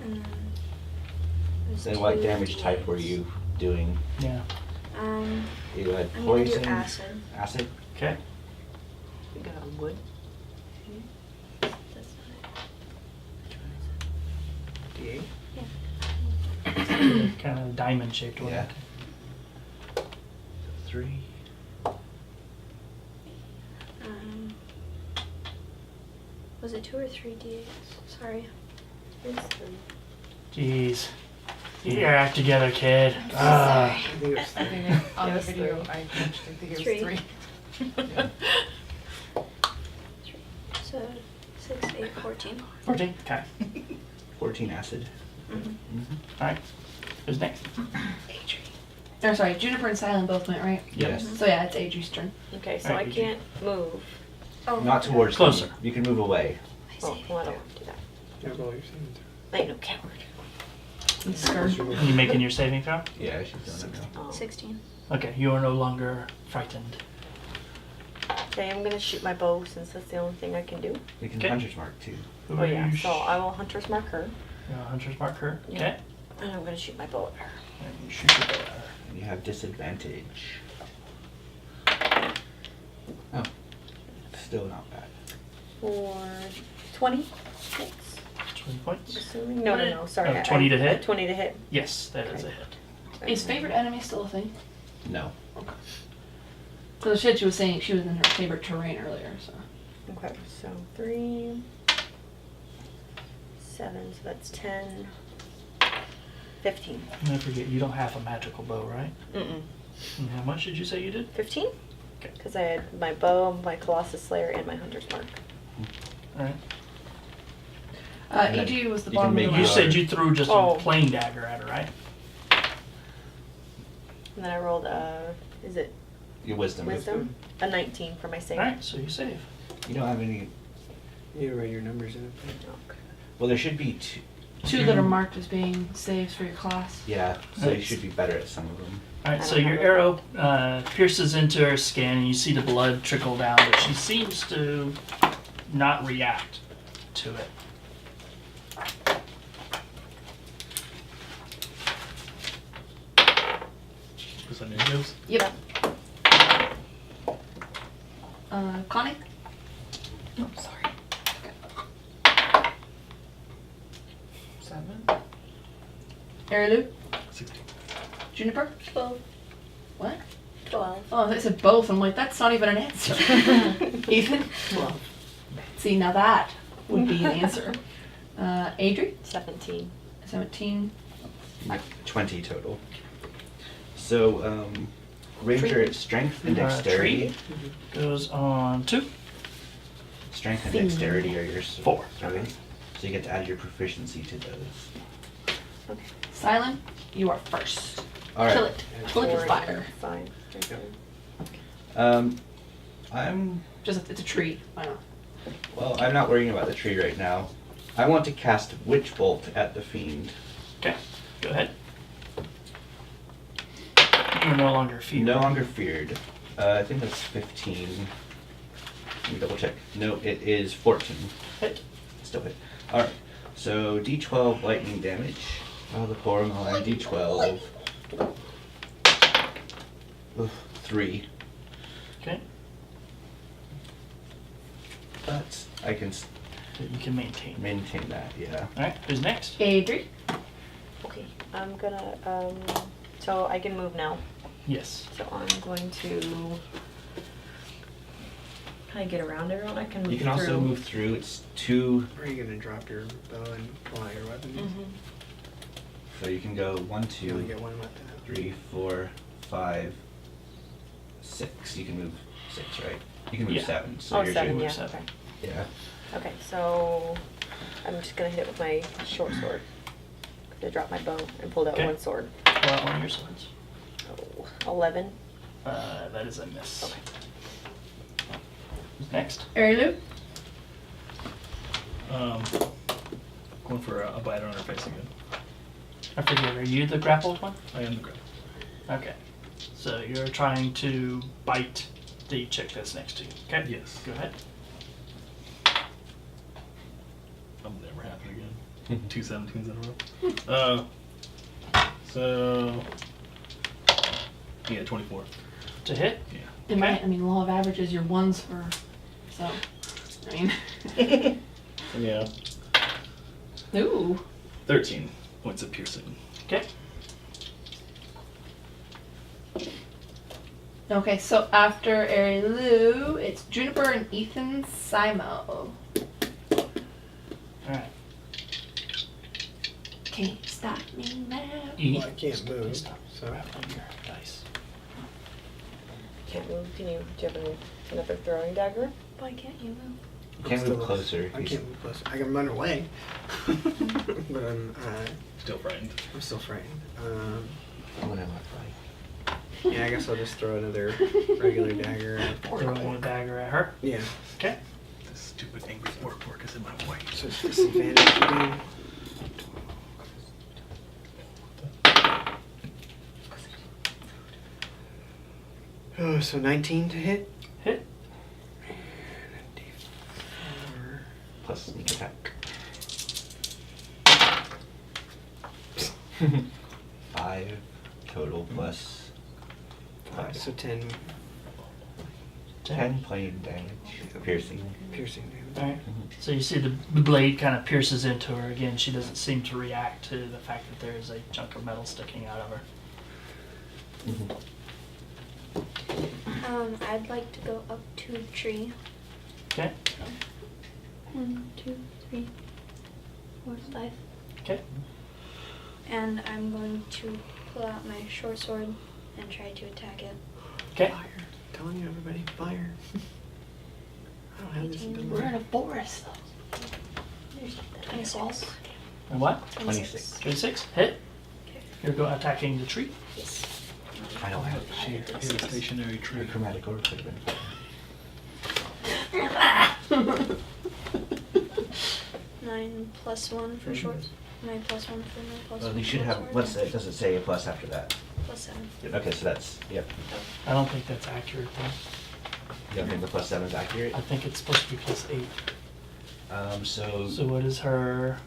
and then. there's Then what 2 damage type were D8s. you doing? Yeah. You had I'm gonna do poison? acid. Acid? Okay. You got a wood. That's not D8. it. Kind of diamond shaped one. Yeah. 3. Was it 2 or 3 D8s? Sorry. Jeez. Get your act together, kid. Uh, Ah. I think it was I think on the Yes, video, three. I think it was 3. 3. So 6, 8, 14. 14. Okay. 14 acid. Mm-hmm. Alright. Who's next? Or sorry, Juniper and Sylen both went, right? Yes. So yeah, it's Adrie's turn. Okay, so Alright, I did you- can't move. Oh, Not towards Closer. me. You can move away. Oh, well, I don't want to do that. Yeah, roll your saving throw. I ain't no coward. He's scared. Are you making your saving throw? Yeah, she's doing it now. Oh. 16. Okay, you are no longer frightened. Okay, I'm gonna shoot my bow since that's the only thing I can do. You can Okay. Hunter's Mark too. Who Oh are yeah, you so I will hunter's mark her, Hunter's mark her. Yeah. Okay. and I'm gonna shoot my bow at her. And you shoot your bow at her. And you have disadvantage. Oh. Still not bad. For 20 hits, 20 points? assuming. No, sorry. Oh, 20 to hit? 20 to hit. Yes, that is a Okay. hit. Is favorite enemy still a thing? No. So the shit she was saying she was in her favorite terrain earlier, so. Okay, so 3, 7, so that's 10, 15. And I forget, you don't have a magical bow, right? Mm-mm. And how much did you say you did? 15? Okay. Because I had my bow, my Colossus Slayer, and my hunter's mark. Alright. And then AG was the you can bottom of the make You round. said you threw just Oh. a plain dagger at her, right? And then I rolled Your wisdom. wisdom, a 19 for my save. Alright, so you save. You don't have any. You write your numbers in it. Okay. Well, there should be two. Two that are marked as being saves for your class. Yeah, so you Nice. should be better at some of them. Alright, I so don't your have arrow pierces into her skin and you see the blood trickle down, but she seems to not react to it. Was that initiatives? Yep. Connie? Oh, sorry. 7. Arilu? 16. Juniper? 12. What? 12. Oh, they said both. I'm like, that's not even an answer. Ethan? 12. See, now that would be an answer. Adrie? 17. 17. 20 total. So, Ranger, strength and dexterity. Goes on 2. Strength and dexterity are yours. 4. Okay. So you get to add your proficiency to those. Sylen, you are first. All right. Kill it. Kill it with fire. Fine. I'm It's a tree. Why not? well. I'm not worrying about the tree right now. I want to cast Witch Bolt at the fiend. Okay, go ahead. You're no longer feared. No longer feared. I think that's 15. Let me double check. No, it is 14. Hit. Still hit. All right. So D12 lightning damage. Oh, the poor mine. D12. Oof, 3. Okay, But I can so you can maintain. maintain that. Yeah. All right, who's next? Adrie? Okay, I'm gonna, so I can move now. Yes. So I'm going to, can I get around everyone? I can move You can also through. move through. It's 2. Where are you gonna drop your bow and pull out your weapon? Mm-hmm. So you can go 1, You only 2, get one left. 3, 4, 5, 6. You can move 6, right? You can move Yeah. 7. So Oh, you're 7, good. yeah, 7. okay. Yeah. Okay, so I'm just gonna hit it with my short sword. I dropped my bow and pulled out Okay. one sword. Pull out one of your swords. Oh, 11. That is a miss. Okay. Who's next? Arilu? Going for a bite on her face again. I forget, are you the grappled one? I am the grab. Okay. So you're trying to bite the chick that's next to you. Okay? Yes. Go ahead. That'll never happen again. 2 17s in a row. So yeah, 24. To hit? Yeah. In my, I mean, law of averages, your ones for, so, I mean, Yeah. ooh. 13 points of piercing. Okay. Okay, so after Arilu, it's Juniper and Ethan Simo. Alright. Can't stop me now. E. Well, I can't move, Stop so grappling your dice. Can't move. Do you have another throwing dagger? Why can't you move? You can't still- move closer. I can't move closer. I can run away, but Still frightened. I'm still frightened. What am I fighting? Yeah, I guess I'll just throw another regular dagger at Throwing a dagger at her. Yeah, Okay. This stupid angry pork is in my way. so it's disadvantage again. Oh, so 19 to hit. Hit. And a D4. Plus sneak attack. 5 total plus 5. So 10 10 plain damage. Piercing. piercing damage. Alright. So you see the blade kind of pierces into her. Again, she doesn't seem to react to the fact that there is a chunk of metal sticking out of her. I'd like to go up to a tree. Okay. 1, 2, 3, 4, 5. Okay. And I'm going to pull out my short sword and try to attack it. Okay. Fire. Telling you, everybody, fire. I don't have this 18. We're in a forest. There's 26. And what? 26. 26. Hit. Okay. You're going attacking the tree. Yes. I don't have She hit a stationary tree. a chromatic orb could have been. 9 plus 1 for short. 9 plus 1 for my plus Well, 1. you should have. What's it? Does it say a plus after that? Plus 7. Okay, so that's. Yep. I don't think that's accurate though. You don't think the plus 7 is accurate? I think it's supposed to be plus 8. So So what is her?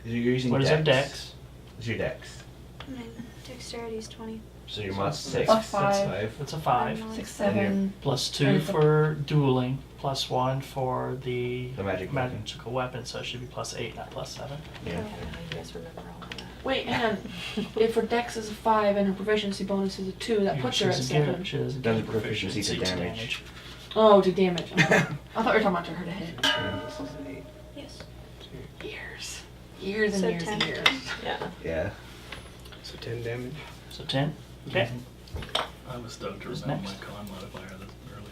you're using What is dex. her dex? What's your dex? Mine dexterity's 20. So your mod's 6. Plus That's 5. That's a 5. Mine 6, And 7. Plus 2 And for dueling. Plus 1 for the The magic weapon. magical weapon. So it should be plus 8, not plus 7. Yeah. I don't know how you guys remember all of that. Wait, hang on. If her dex is a 5 and her proficiency bonus is a 2, that puts her at 7. She doesn't Doesn't get proficiency to proficiency damage. Oh, to damage. I thought you were talking about to her to hit. This is an 8. Yes. Years. Years and So years 10. and years. Yeah. Yeah. So 10 damage. So 10. Okay. I was stoked to Who's remember next? my con modifier this earlier.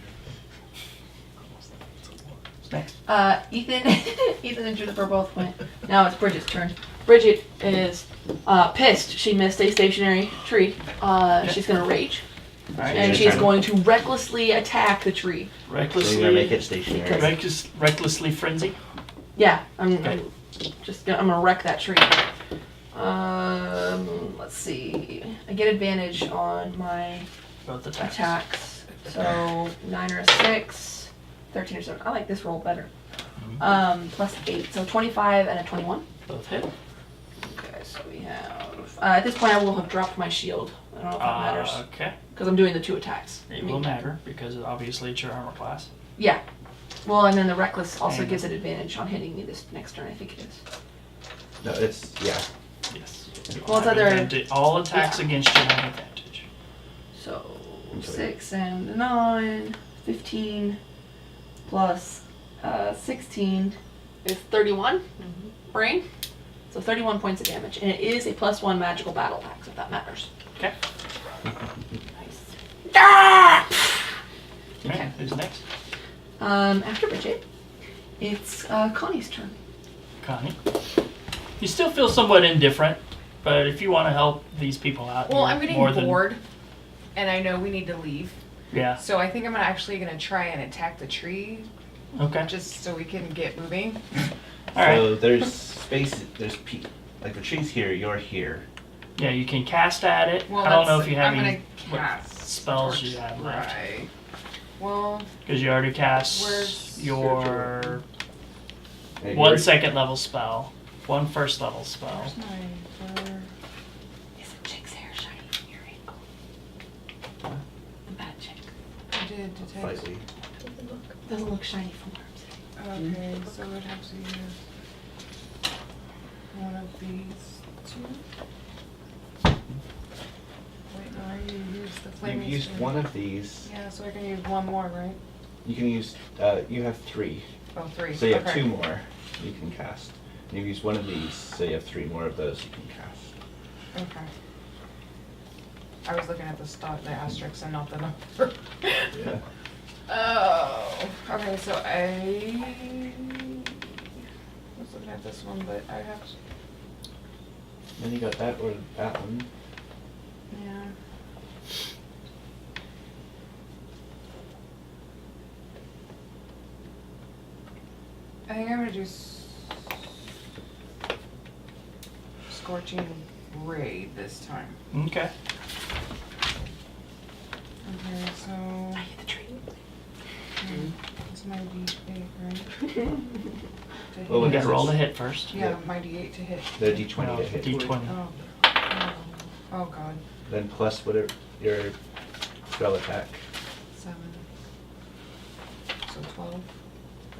Almost so what? What's next? Ethan and Juniper both went. Now it's Bridget's turn. Bridget is pissed. She missed a stationary tree. She's gonna rage, Alright. and your she's turn. going to recklessly attack the tree. So Recklessly. you're gonna make it stationary. Recklessly frenzy. Yeah, I'm Okay. I'm gonna wreck that tree. Let's see. I get advantage on my Both attacks. attacks. So 9 or a 6, 13 or 7. I like this roll better. Plus 8, so 25 and a 21. Both hit. Okay, so we have. At this point, I will have dropped my shield. I don't know if that matters Okay. because I'm doing the 2 attacks. It will matter because obviously it's your armor class. Yeah. Well, and then the reckless also And- gives it advantage on hitting me this next turn. I think it is. No, it's yeah. Yes. Well, it's either- all attacks against you have advantage. So Okay. 6 and 9, 15 plus 16 is 31 brain. So 31 points of damage, and it is a +1 magical battle axe, if that matters. Okay. Nice. Okay. Who's next? After Bridget, it's Connie's turn. Connie. You still feel somewhat indifferent, but if you want to help these people out, Well, you're I'm getting more than- bored, and I know we need to leave. Yeah. So I think I'm gonna try and attack the tree, Okay. just so we can get moving. All right. So there's space. There's like the tree's here. You're here. Yeah, you can cast at it. Well, I don't know that's- if you have I'm any gonna what cast spells you have left. Right. Well, Because you already cast Where's your And 1 you're- second level spell, 1 first level spell. where's my? Is the chick's hair shiny in your ankle? The bad chick. I did detect. Slightly. Doesn't look shiny from where I'm sitting. Okay, so we'd have to use one of these 2. Wait, no, I used the You've flaming used spear. one of these. Yeah, so I can use one more, right? You can use. You have 3. Oh, 3. So you have okay. 2 more you can cast. You've used one of these, so you have 3 more of those you can cast. Okay. I was looking at the asterisk and not the number. Yeah. Oh, okay, so I was looking at this one, but I have to, Then you got that or that one. yeah. I think I'm gonna do Scorching Ray this time. Okay. Okay, so I hit the tree. it's my D8, right? To Well, We hit. got to roll the hit first. Yeah, my D8 to hit. The D20 No, to hit. D20. Oh. Oh god. Then plus whatever your spell attack. 7. So 12,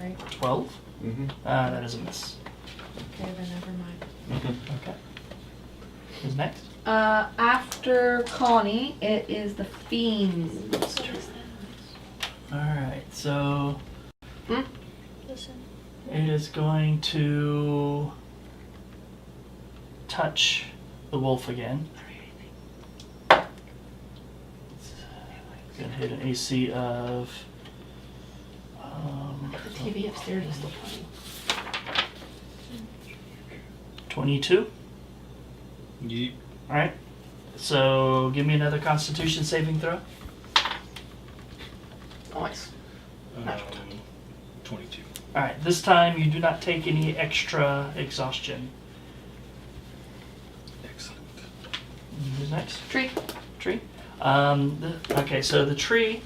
right? 12? Mm-hmm. That is a miss. Okay, then never mind. Okay. Who's next? After Connie, it is the Fiend's turn. Alright, so Listen. it is going to touch the wolf again. It's gonna hit an AC of The TV upstairs is still playing. 22. Yeep. Alright. So give me another Constitution saving throw. Nice. 22. Alright, this time you do not take any extra exhaustion. Excellent. Who's next? Tree. Tree. Okay, so the tree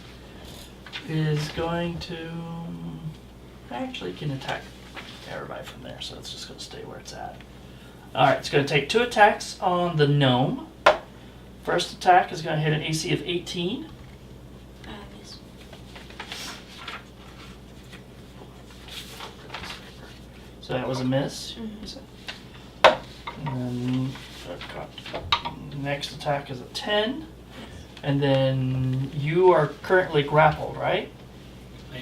is going to actually can attack everybody from there, so it's just going to stay where it's at. Alright, it's going to take 2 attacks on the gnome. First attack is going to hit an AC of 18. Miss. So that was a miss. Mhm. And then next attack is a 10. And then you are currently grappled, right?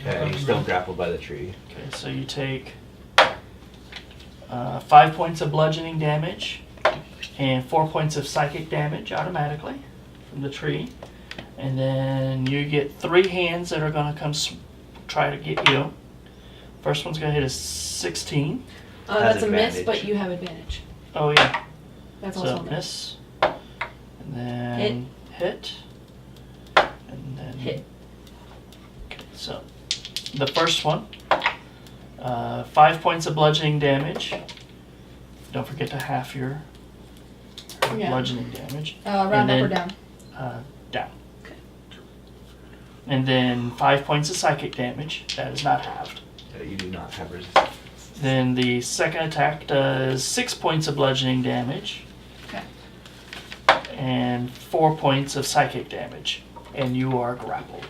Yeah, he's still grappled by the tree. Okay, so you take 5 points of bludgeoning damage and 4 points of psychic damage automatically from the tree. And then you get 3 hands that are going to come try to get you. First one's going to hit a 16. That's a miss, advantage. but you have advantage. Oh, yeah. That's So also a miss. miss. And then hit. And then Hit. Okay, so the first one, 5 points of bludgeoning damage. Don't forget to half your Yeah. bludgeoning damage. Round And up or then- down? Down. Okay. And then 5 points of psychic damage. That is not halved. You do not have resistance. Then the second attack does 6 points of bludgeoning damage. Okay. And 4 points of psychic damage. And you are grappled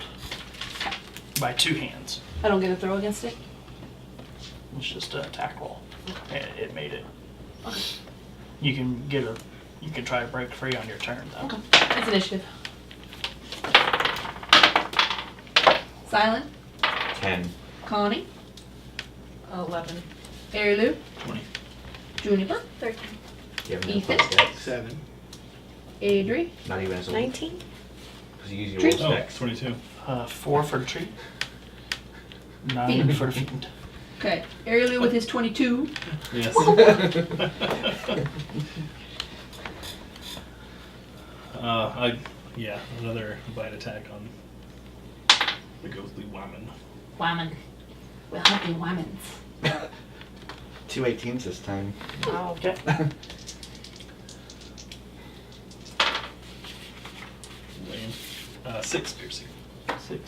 by 2 hands. I don't get a throw against it? It's just an attack roll. And it made it. Okay. You can try to break free on your turn though. Okay. It's initiative. Sylen, 10. Connie, 11. Arilu, 20. Juniper, 13. You have no Ethan? plus dex. 7. Adrie, Not even as a 19? because you use your Tree. wolf's Oh, dex. 22. 4 for the tree. 9 for the fiend. Okay, Arilu with his 22. Yes. Another bite attack on the ghostly woman. Whammon. We'll help you, Whammons. 2 18s this time. Wow. Okay. 6 piercing. 6.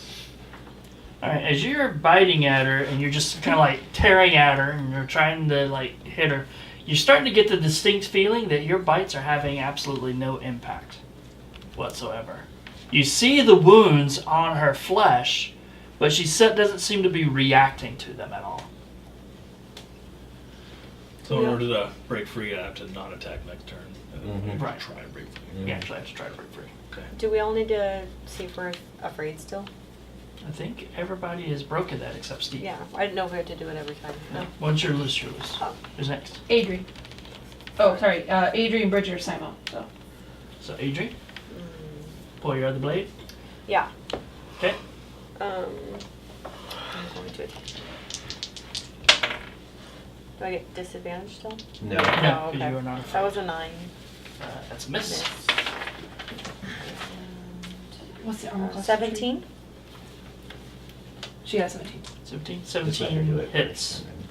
Alright, as you're biting at her and you're just kind of like tearing at her and you're trying to like hit her, you're starting to get the distinct feeling that your bites are having absolutely no impact whatsoever. You see the wounds on her flesh, but she doesn't seem to be reacting to them at all. So in Yeah. order to break free, I have to not attack next turn. And then Mhm. Right. try and break free. You actually have to try to break free. Okay. Do we all need to see if we're afraid still? I think everybody has broken that except Steve. Yeah, I didn't know if we had to do it every time. No. Once you're loose, you're loose. Oh. Who's next? Adrie. Oh, sorry. Adrie and Bridget are Simon. So. So Adrie, Mm, pull your other blade. yeah. Okay. I'm going to. Do I get disadvantage still? No. No, Oh, 'cause okay. you are not That afraid. was a 9. That's a miss. Miss. What's the armor class? 17? She got 17. 17. Just let her 17 do it. hits. And then-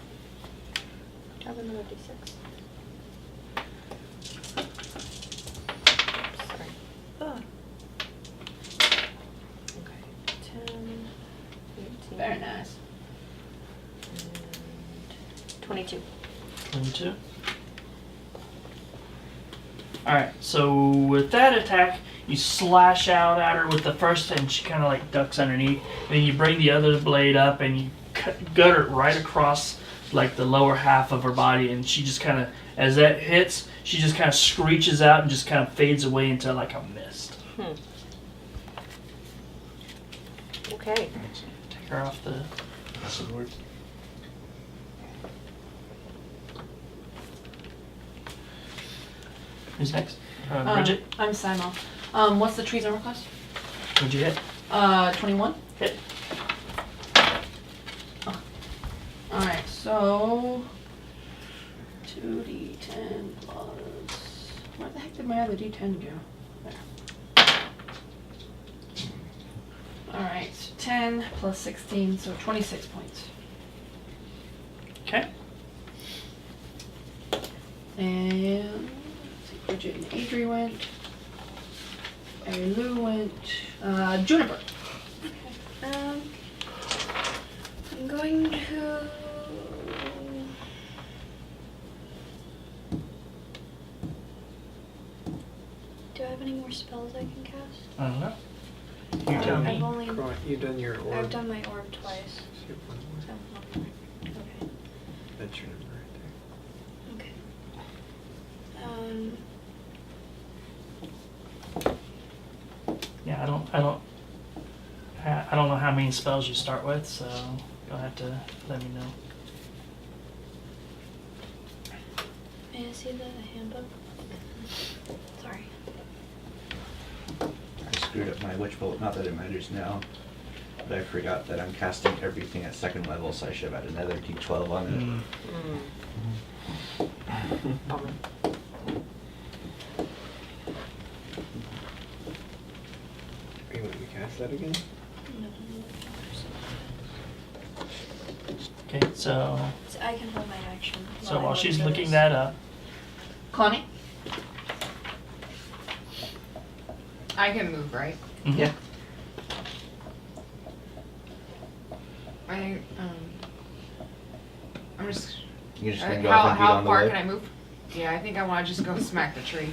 I have another D6. Sorry. Ah. Okay. 10, 18, Very nice. and 22. 22. Alright, so with that attack, you slash out at her with the first and she kind of like ducks underneath. Then you bring the other blade up and you gut her right across like the lower half of her body, and she just kind of, as that hits, she just kind of screeches out and just kind of fades away into like a mist. Okay. Take her off the sword. Who's next? Bridget, I'm Simon. What's the tree's armor class? what'd you hit? 21. Hit. Alright, so 2d10 plus. Where the heck did my other d10 go? There. Alright, so 10 plus 16, so 26 points. Okay. And let's see, Bridget and Adrie went. Arilu went. Juniper. I'm going to Do I have any more spells I can cast? I don't know. You tell me. I've only You've done your orb. I've done my orb twice. So you have one more. So one more. Okay. That's your number right there. Okay. Yeah, I don't know how many spells you start with, so you'll have to let me know. May I see the handbook? Sorry. I screwed up my witch bolt. Not that it matters now, but I forgot that I'm casting everything at second level, so I should have had another D12 on it. Bummer. Are you want me to cast that again? No. Okay, so So I can hold my action. while I she's look for looking this. that up, Connie? I can move, right? mhm. Yeah. I'm just. You're just gonna go up and beat how on the far wood? can I move? Yeah, I think I want to just go smack the tree.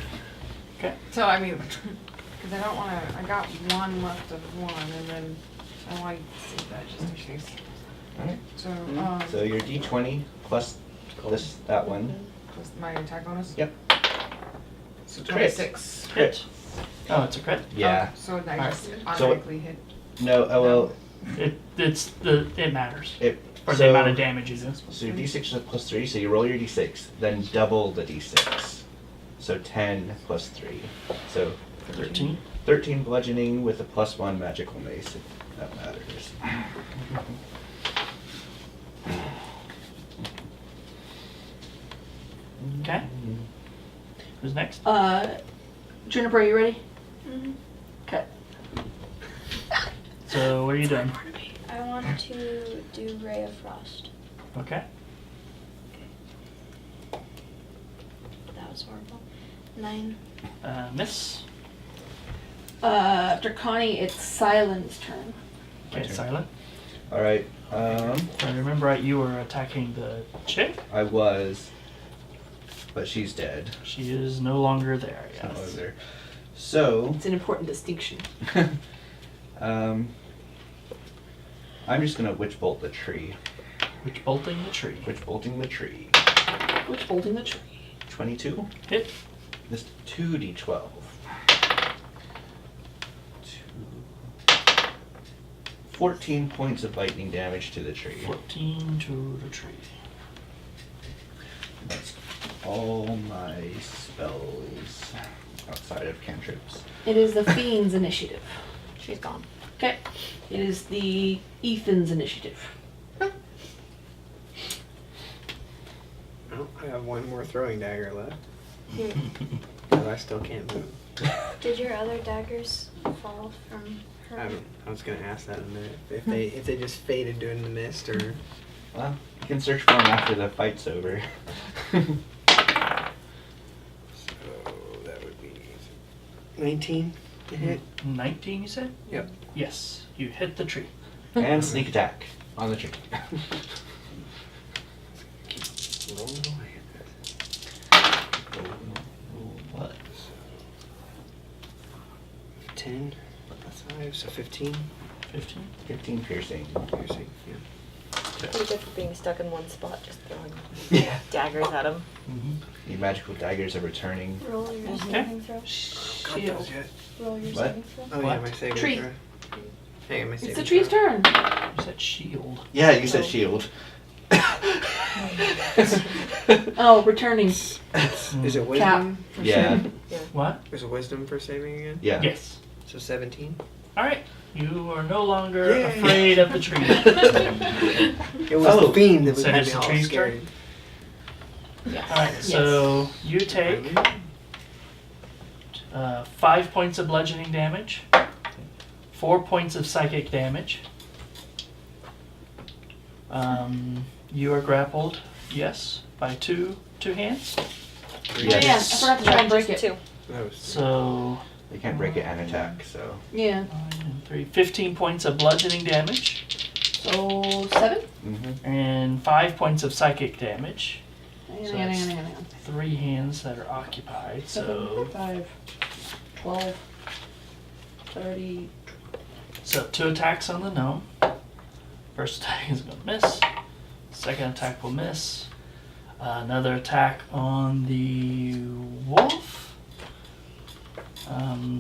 Okay. So I mean, because I don't want to. I got one left of one, and then I want to save that just in case. Alright. So So your D20 plus that one. plus my attack bonus. Yep. So Crit. 26. Crit. Oh, it's a crit. Yeah. Oh, so I Alright. just automatically hit. No. Oh well. It matters It. for the amount of damage you do. So your D6 is plus 3. So you roll your D6, then double the D6. So 10 plus 3. So 13. 13 bludgeoning with a plus 1 magical mace. If that matters. Okay. Who's next? Juniper, are you ready? Mhm. Okay. So what are you doing? I want to do Ray of Frost. Okay. That was horrible. 9. Miss. After Connie, it's Sylen's turn. My Okay, turn. silent. All right. If I remember right, you were attacking the chick. I was, but she's dead. She is no longer there. It's not Yes. over there. So, It's an important distinction. I'm just gonna witch bolt the tree. Which bolting the tree. Witch bolting the tree. Which bolting the tree? 22. Hit. This 2d12. 14 points of lightning damage to the tree. 14 to the tree. That's all my spells outside of cantrips. It is the Fiend's initiative. She's gone. Okay. It is the Ethan's initiative. Oh, I have one more throwing dagger left. Because I still can't move. Did your other daggers fall from her? I was gonna ask that in a minute. If they just faded during the mist or Well, you can search for them after the fight's over. so that would be 19 to hit. 19, you said? Yep. Yes, you hit the tree. And sneak attack on the tree. Rolling away. What? 10 plus 5, so 15 15. 15 piercing. piercing. Yeah. Pretty good for being stuck in one spot, just throwing Yeah. daggers at him. Mm-hmm. The magical daggers are returning. Roll your Okay. saving throw. Got Shield. those yet? Roll your What? saving throw. Oh yeah, What? my saving Tree. throw. Hang on, my It's saving the tree's throw. turn. You said shield. Yeah, you said Oh. shield. Oh, returning. Is it wisdom? For Yeah. saving? What? There's a wisdom for saving again? Yeah. Yes. So 17? All right. You are no longer Yay. afraid of the tree. It was Oh. the fiend that was So had it's me the all tree's scared. Yes. All right. So you take 5 points of bludgeoning damage, 4 points of psychic damage. You are grappled, yes, by two hands. Oh, yeah, I forgot to try and break it. 2. That was So They can't break it and attack, so. Yeah. 9 and 3, 15 points of bludgeoning damage So 7? Mm-hmm. and 5 points of psychic damage. Hang So on. it's 3 hands that are occupied. So 5, 12, 30. So 2 attacks on the gnome. First attack is going to miss. Second attack will miss. Another attack on the wolf.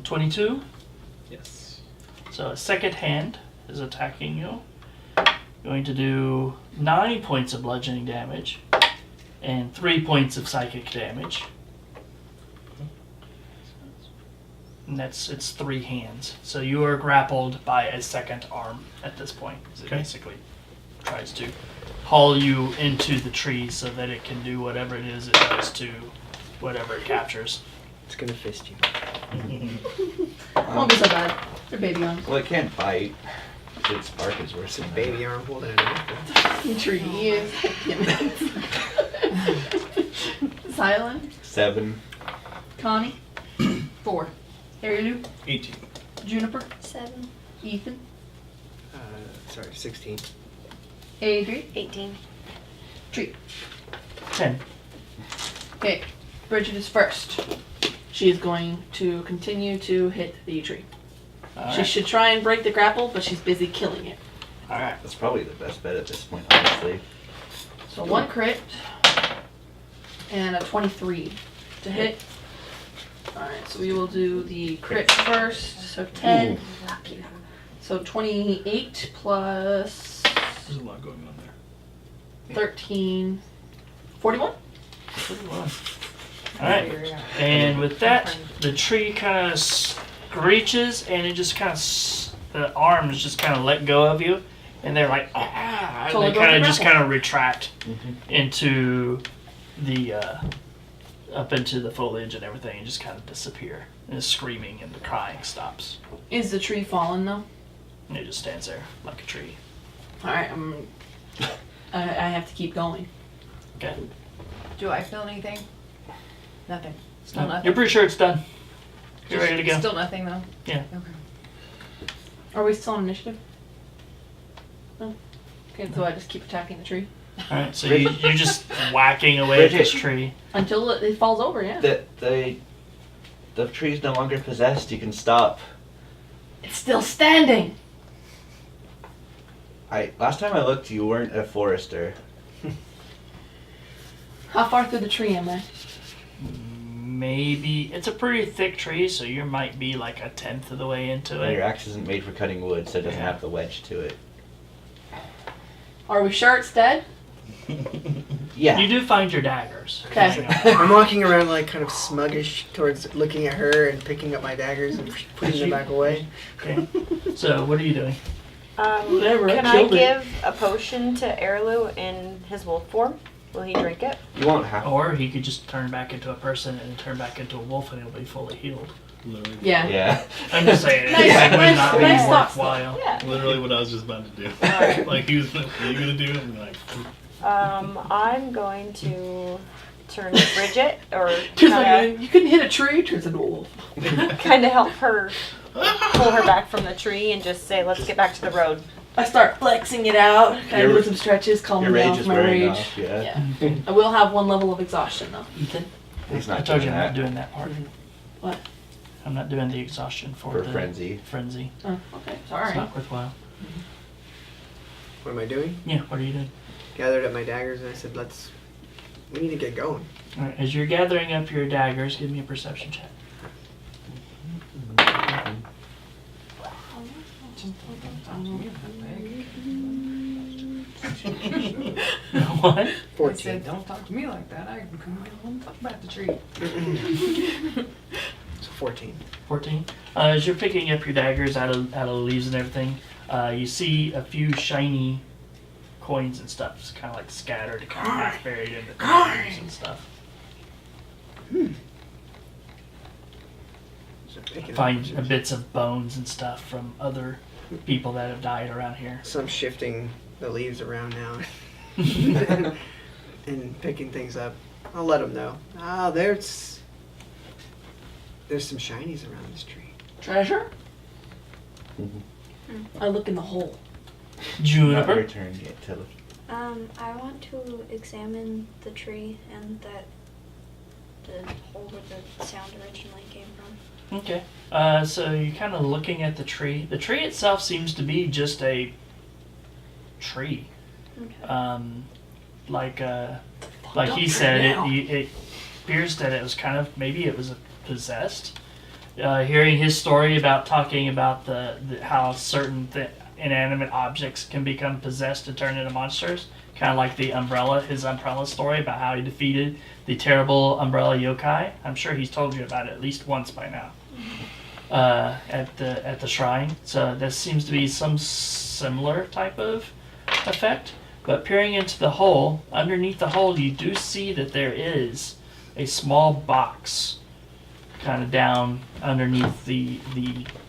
22. Yes. So a second hand is attacking you. Going to do 9 points of bludgeoning damage and 3 points of psychic damage. And it's 3 hands. So you are grappled by a second arm at this point. So it Okay. basically tries to haul you into the tree so that it can do whatever it is it does to whatever it captures. It's gonna fist you. Won't be so bad. They're baby arms. Well, it can't bite. Its bark is worse It's a than baby arm holding a knife. Tree is. Sylen, 7. Connie, 4. Arilu, 18. Juniper, 7. Ethan, Sorry, 16. Adrie, 18. Tree. 10. Okay, Bridget is first. She is going to continue to hit the tree. She Alright. should try and break the grapple, but she's busy killing it. Alright. That's probably the best bet at this point, honestly. So 1 crit and a 23 to hit. Alright, so we will do the crit first. So 10. So 28 plus There's a lot going on there. 13. 41? Alright. And with that, the tree kind of screeches and it just kind of, the arms just kind of let go of you. And they're like, ah, Totally and they kind broken of just grapple. kind of retract into the, up into the foliage and everything and just kind of disappear. And the screaming and the crying stops. Is the tree fallen though? And it just stands there like a tree. Alright, I have to keep going. Okay. Do I feel anything? Nothing. Still No, nothing. you're pretty sure it's done. You're Just ready to go. Still nothing though? Yeah. Okay. Are we still on initiative? No? Okay, so I just keep attacking the tree. Alright, so you're just whacking away at this tree. Until it falls over, yeah. The tree's no longer possessed. You can stop. It's still standing! Last time I looked, you weren't a forester. How far through the tree am I? Maybe it's a pretty thick tree, so you might be like 1/10 of the way into Your it. axe isn't made for cutting wood, so it doesn't Yeah. have the wedge to it. Are we sure it's dead? Yeah. You do find your daggers. Okay. I'm walking around like kind of smuggish towards looking at her and picking up my daggers and putting them back away. Okay. So what are you doing? Whatever, I Can I killed it. give a potion to Arilu in his wolf form? Will he drink it? You won't have. Or he could just turn back into a person and turn back into a wolf, and he'll be fully healed. Literally, Yeah. Yeah. I'm just saying, Nice- it would nice- not be nice thoughts, though. worthwhile. Yeah. literally what I was just about to do. Alright. Like he was like, what are you gonna do? I'm like, I'm going to turn to Bridget, or Turns kind out you couldn't hit a tree, turns into a wolf. of help her pull her back from the tree and just say, let's get back to the road. I start flexing it out, kind of Your- do some stretches, calming Your down rage for is my wearing rage. off. Yeah. Yeah. I will have 1 level of exhaustion though. Ethan, He's I not told you doing I'm not that. doing that part. What? I'm not doing the exhaustion for For the frenzy. Frenzy. Oh, okay. It's Sorry. not worthwhile. What am I doing? Yeah, what are you doing? Gathered up my daggers and I said, we need to get going. Alright, as you're gathering up your daggers, give me a perception check. What? I 14. said, don't talk to me like that. I can come home and talk about the tree. So 14. 14. As you're picking up your daggers out of leaves and everything, you see a few shiny coins and stuff, just kind of like scattered, kind of half buried in the leaves and stuff. So picking up Find bits of bones and stuff from other people that have died around here. So I'm shifting the leaves around now and picking things up. I'll let them know. Oh, there's some shinies around this tree. Treasure? Mhm. I look in the hole. Not your Juniper. turn yet, Tilly. I want to examine the tree and that the hole where the sound originally came from. Okay. So you're kind of looking at the tree. The tree itself seems to be just a tree. Okay. Like he Don't said, turn now. it appears that it was kind of, maybe it was possessed. Hearing his story about talking about how certain inanimate objects can become possessed and turn into monsters, kind of like his umbrella story about how he defeated the terrible umbrella yokai. I'm sure he's told you about it at least once by now. At the shrine. So this seems to be some similar type of effect. But peering into the hole, underneath the hole, you do see that there is a small box kind of down underneath the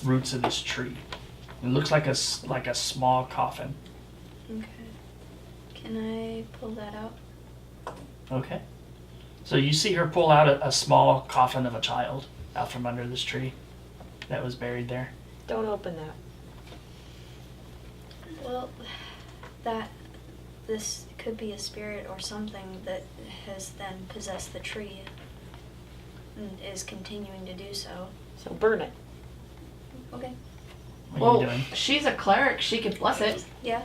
roots of this tree. It looks like a small coffin. Okay. Can I pull that out? Okay. So you see her pull out a small coffin of a child out from under this tree that was buried there. Don't open that. Well, this could be a spirit or something that has then possessed the tree and is continuing to do so. So burn it. Okay. What are you Well, doing? she's a cleric. She could bless it. Yeah.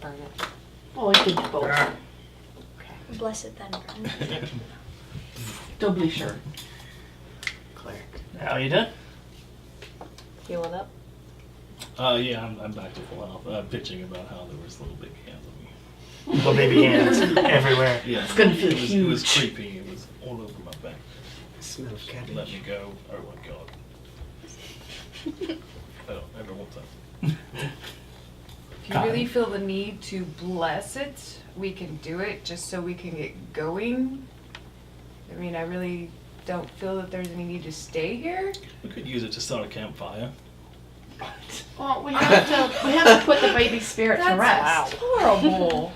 Burn it. Well, we could do both. Bless it then, burn it. Doubly sure. Cleric. How you doing? Healing up. Yeah, I'm back to full health. Bitching about how there was little big hands on me. Little baby hands everywhere. Yeah, It's gonna feel It was huge. creepy. It was all over my back. Smell of cabbage. Let me go. Oh my god. I don't ever want that. If you really feel the need to bless it, we can do it just so we can get going. I mean, I really don't feel that there's any need to stay here. We could use it to start a campfire. Well, we have to put the baby spirit to rest. horrible.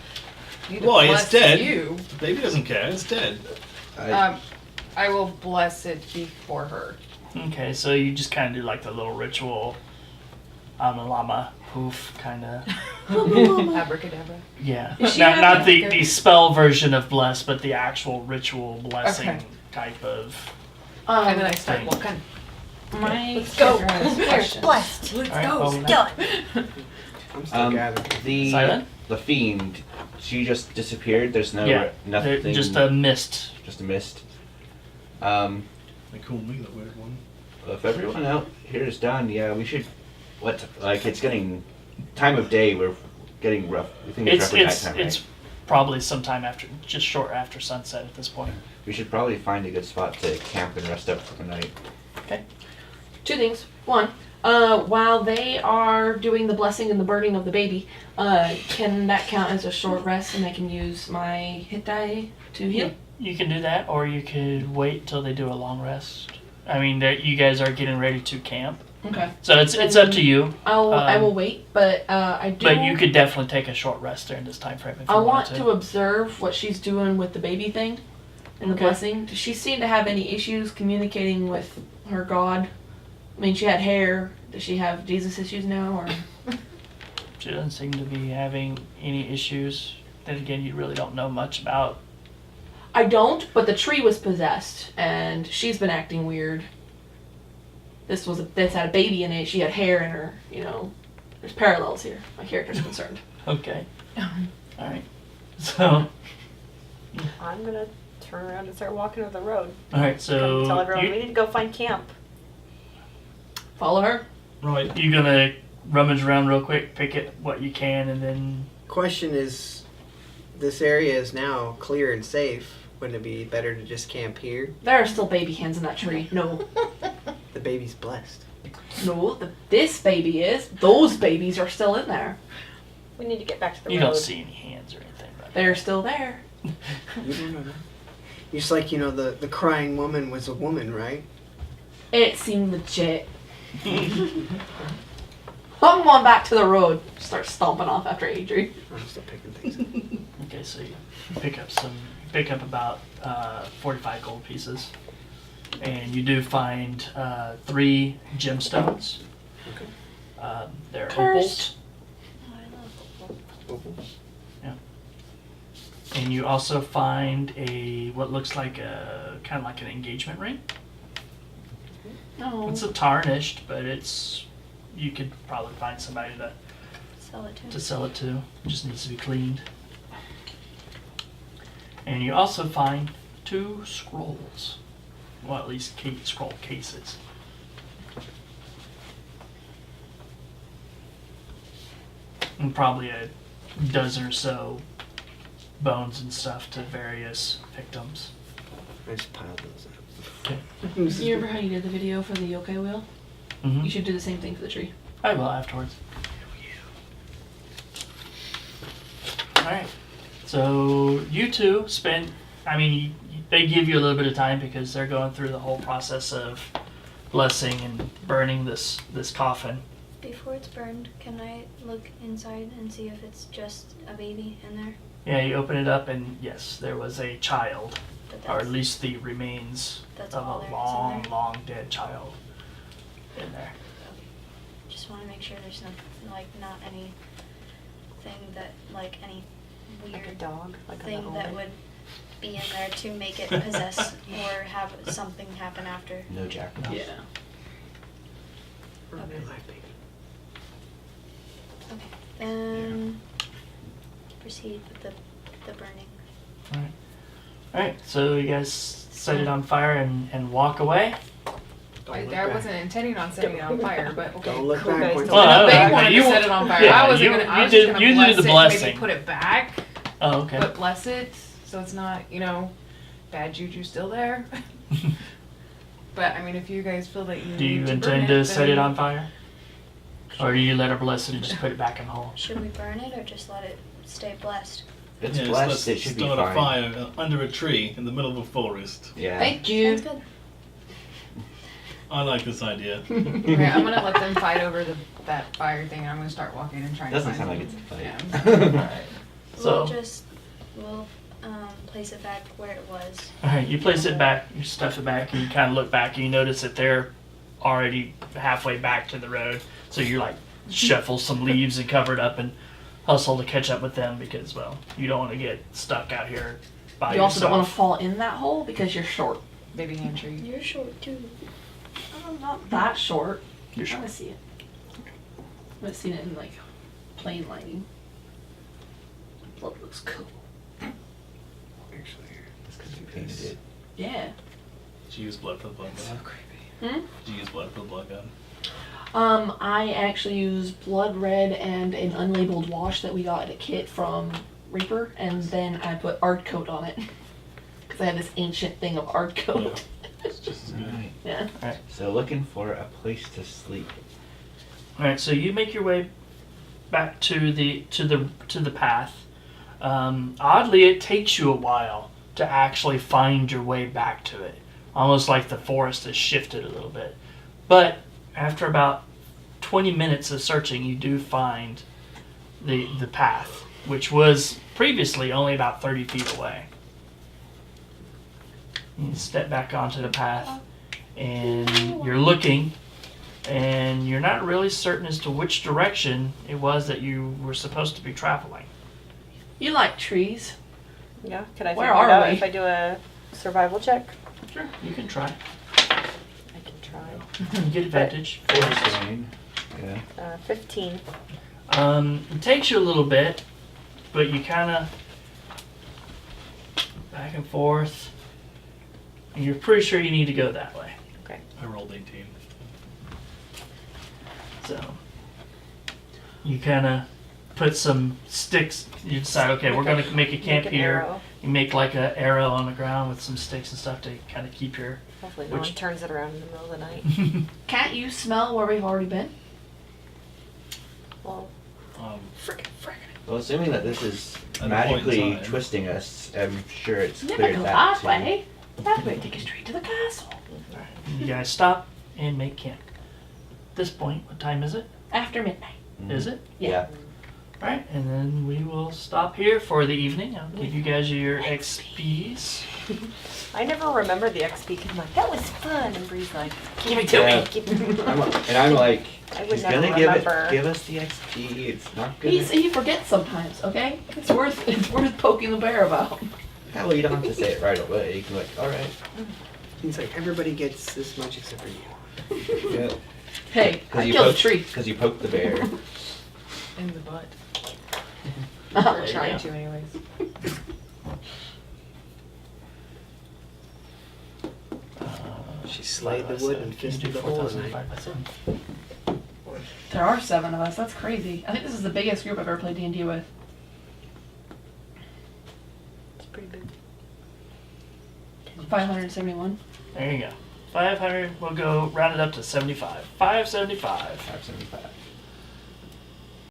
Need to Why? It's bless dead. You. The baby doesn't care. It's dead. I will bless it before her. Okay, so you just kind of do like the little ritual Amalama poof kind of. Abracadabra. Yeah. Is she Not having the good- spell version of bless, but the actual ritual blessing Okay. type of. And then I start Thing. walking. My Let's go. character has Spirit questions. blessed. Let's All right, go. well, It's done. I'm still gathering. Silent? The fiend, she just disappeared. There's no Yeah, nothing. just a mist. Just a mist. They call me the weird one. If everyone out here is done, yeah, we should. It's getting time of day. We're getting rough. We think it's roughly nighttime, right? It's probably sometime after, just short after sunset at this point. We should probably find a good spot to camp and rest up for the night. Okay. Two things. One, while they are doing the blessing and the burning of the baby, can that count as a short rest and I can use my hit die to heal? You can do that, or you could wait till they do a long rest. I mean, you guys are getting ready to camp, Okay. so it's up to you. I will wait, but I do. But you could definitely take a short rest during this time frame if you I want wanted to observe what she's doing with the baby thing and the Okay. blessing. Does she seem to have any issues communicating with her God? I mean, she had hair. Does she have Jesus issues now, or? She doesn't seem to be having any issues. Then again, you really don't know much about. I don't, but the tree was possessed, and she's been acting weird. This had a baby in it. She had hair in her. You know, there's parallels here. My character's concerned. Okay. All right. So, I'm gonna turn around and start walking to the road. all right. So Tell everyone you, we need to go find camp. Follow her. Right. you gonna rummage around real quick, pick it what you can, and then. Question is, this area is now clear and safe. Wouldn't it be better to just camp here? There are still baby hands in that tree. No, The baby's blessed. no. This baby is. Those babies are still in there. We need to get back to the You road. don't see any hands or anything. Right? They're still there. You don't know that. Just like, the crying woman was a woman, right? It seemed legit. I'm going back to the road. Start stomping off after Adrie. I'm still picking things up. Okay, so you pick up about 45 gold pieces, and you do find 3 gemstones. Okay. They're Cursed. opals, and you also find what looks like a kind of like an engagement ring. No. It's a tarnished, but you could probably find somebody Sell it to to. sell it to. It just needs to be cleaned. And you also find 2 scrolls. Well, at least scroll cases. And probably a dozen or so bones and stuff to various victims. I just piled those up. Okay. You remember how you did the video for the yokai wheel? Mm-hmm. You should do the same thing for the tree. I will afterwards. Alright. So you two spend, they give you a little bit of time because they're going through the whole process of blessing and burning this coffin. Before it's burned, can I look inside and see if it's just a baby in there? Yeah, you open it up and yes, there was a child, But or at that's, least the remains that's of all a there is long, in there. long dead child in there. Just want to make sure there's not anything that, any Like a weird dog, like thing on the that omen. would be in there to make it possess or have something happen after. No jackalope. Yeah. Or a Okay. real life baby. Okay. Then proceed with the burning. Alright. Alright, so you guys set it on fire and walk away. I Don't look back. wasn't intending on setting it on fire, but okay. Don't look cool, back guys. when- So Well, they okay, wanted you- to set it on fire. yeah, I wasn't you- gonna. you I was did- just gonna you did bless the it, blessing. maybe put it back, Oh, okay. but bless it so it's not, bad juju still there. But I mean, if you guys feel that you Do you need to intend burn to set it then- on fire? Or do you let her bless it and just put it back in the hole? Should we burn it or just let it stay blessed? It's Yeah, blessed, let's it should be start fine. a fire under a tree in the middle of a forest. Yeah. Thank you. Sounds good. I like this idea. Okay, I'm gonna let them fight over that fire thing, and I'm gonna start walking and trying Doesn't to sound find like it's a Yeah. fight. Alright. So, We'll place it back where it was. alright, you place it back, you stuff it back, and you kind of look back and you notice that they're already halfway back to the road. So you're like, shuffle some leaves and cover it up and hustle to catch up with them because, well, you don't want to get stuck out here by You also don't want to yourself. fall in that hole because you're short. baby hand tree. You're short too. I'm not that short. You're I short. want to see it. I've seen it in plain lighting. Blood looks cool. Actually, That's because you painted it. Yeah. Did you use blood for the blood gun? Hmm? Did you use blood for the blood gun? I actually used blood red and an unlabeled wash that we got at a kit from Reaper, and then I put art coat on it because I had this ancient thing of art coat. It's just as good. Alright. Yeah. So looking for a place to sleep. Alright, so you make your way back to the path. Oddly, it takes you a while to actually find your way back to it. Almost like the forest has shifted a little bit. But after about 20 minutes of searching, you do find the path, which was previously only about 30 feet away. You step back onto the path, and you're looking, and you're not really certain as to which direction it was that you were supposed to be traveling. You like trees. Yeah, can I Where figure it are out we? if I do a survival check? Sure, you can try. I can try. You get advantage. Terrain. Yeah. 15. It takes you a little bit, but you kind of back and forth, and you're pretty sure you need to go that way. I rolled 18. So you kind of put some sticks. You decide, okay, we're going to make a camp Make an here. arrow. You make like an arrow on the ground with some sticks and stuff to kind of keep your. Hopefully no Which- one turns it around in the middle of the night. Can't you smell where we've already been? Well, Well, assuming that this is At a point in magically time. twisting us, I'm sure it's Never cleared go that that too. way. That way take us straight to the castle. You guys stop and make camp. At this point, what time is it? After midnight. Mhm. Is it? Yeah. Right, and then we will stop here for the evening. I'll give you guys your XPs. I never remember the XP because I'm like, that was fun. And Bree's like, Give it to Yeah. me. give me. I'm like, I would he's never gonna remember. give us the XP. It's not good. He forgets sometimes, okay? It's worth poking the bear about. Yeah, well, you don't have to say it right away. You can be like, all right. He's like, everybody gets this much except for you. Yeah. Hey, I killed a tree. Because you poked the bear. In the butt. There Or you trying go. to, anyways. She slayed the wood and fisted the hole in it. There are 7 of us. That's crazy. I think this is the biggest group I've ever played D&D with. It's pretty big. 571. There you go. 500. We'll go round it up to 75. 575. 575.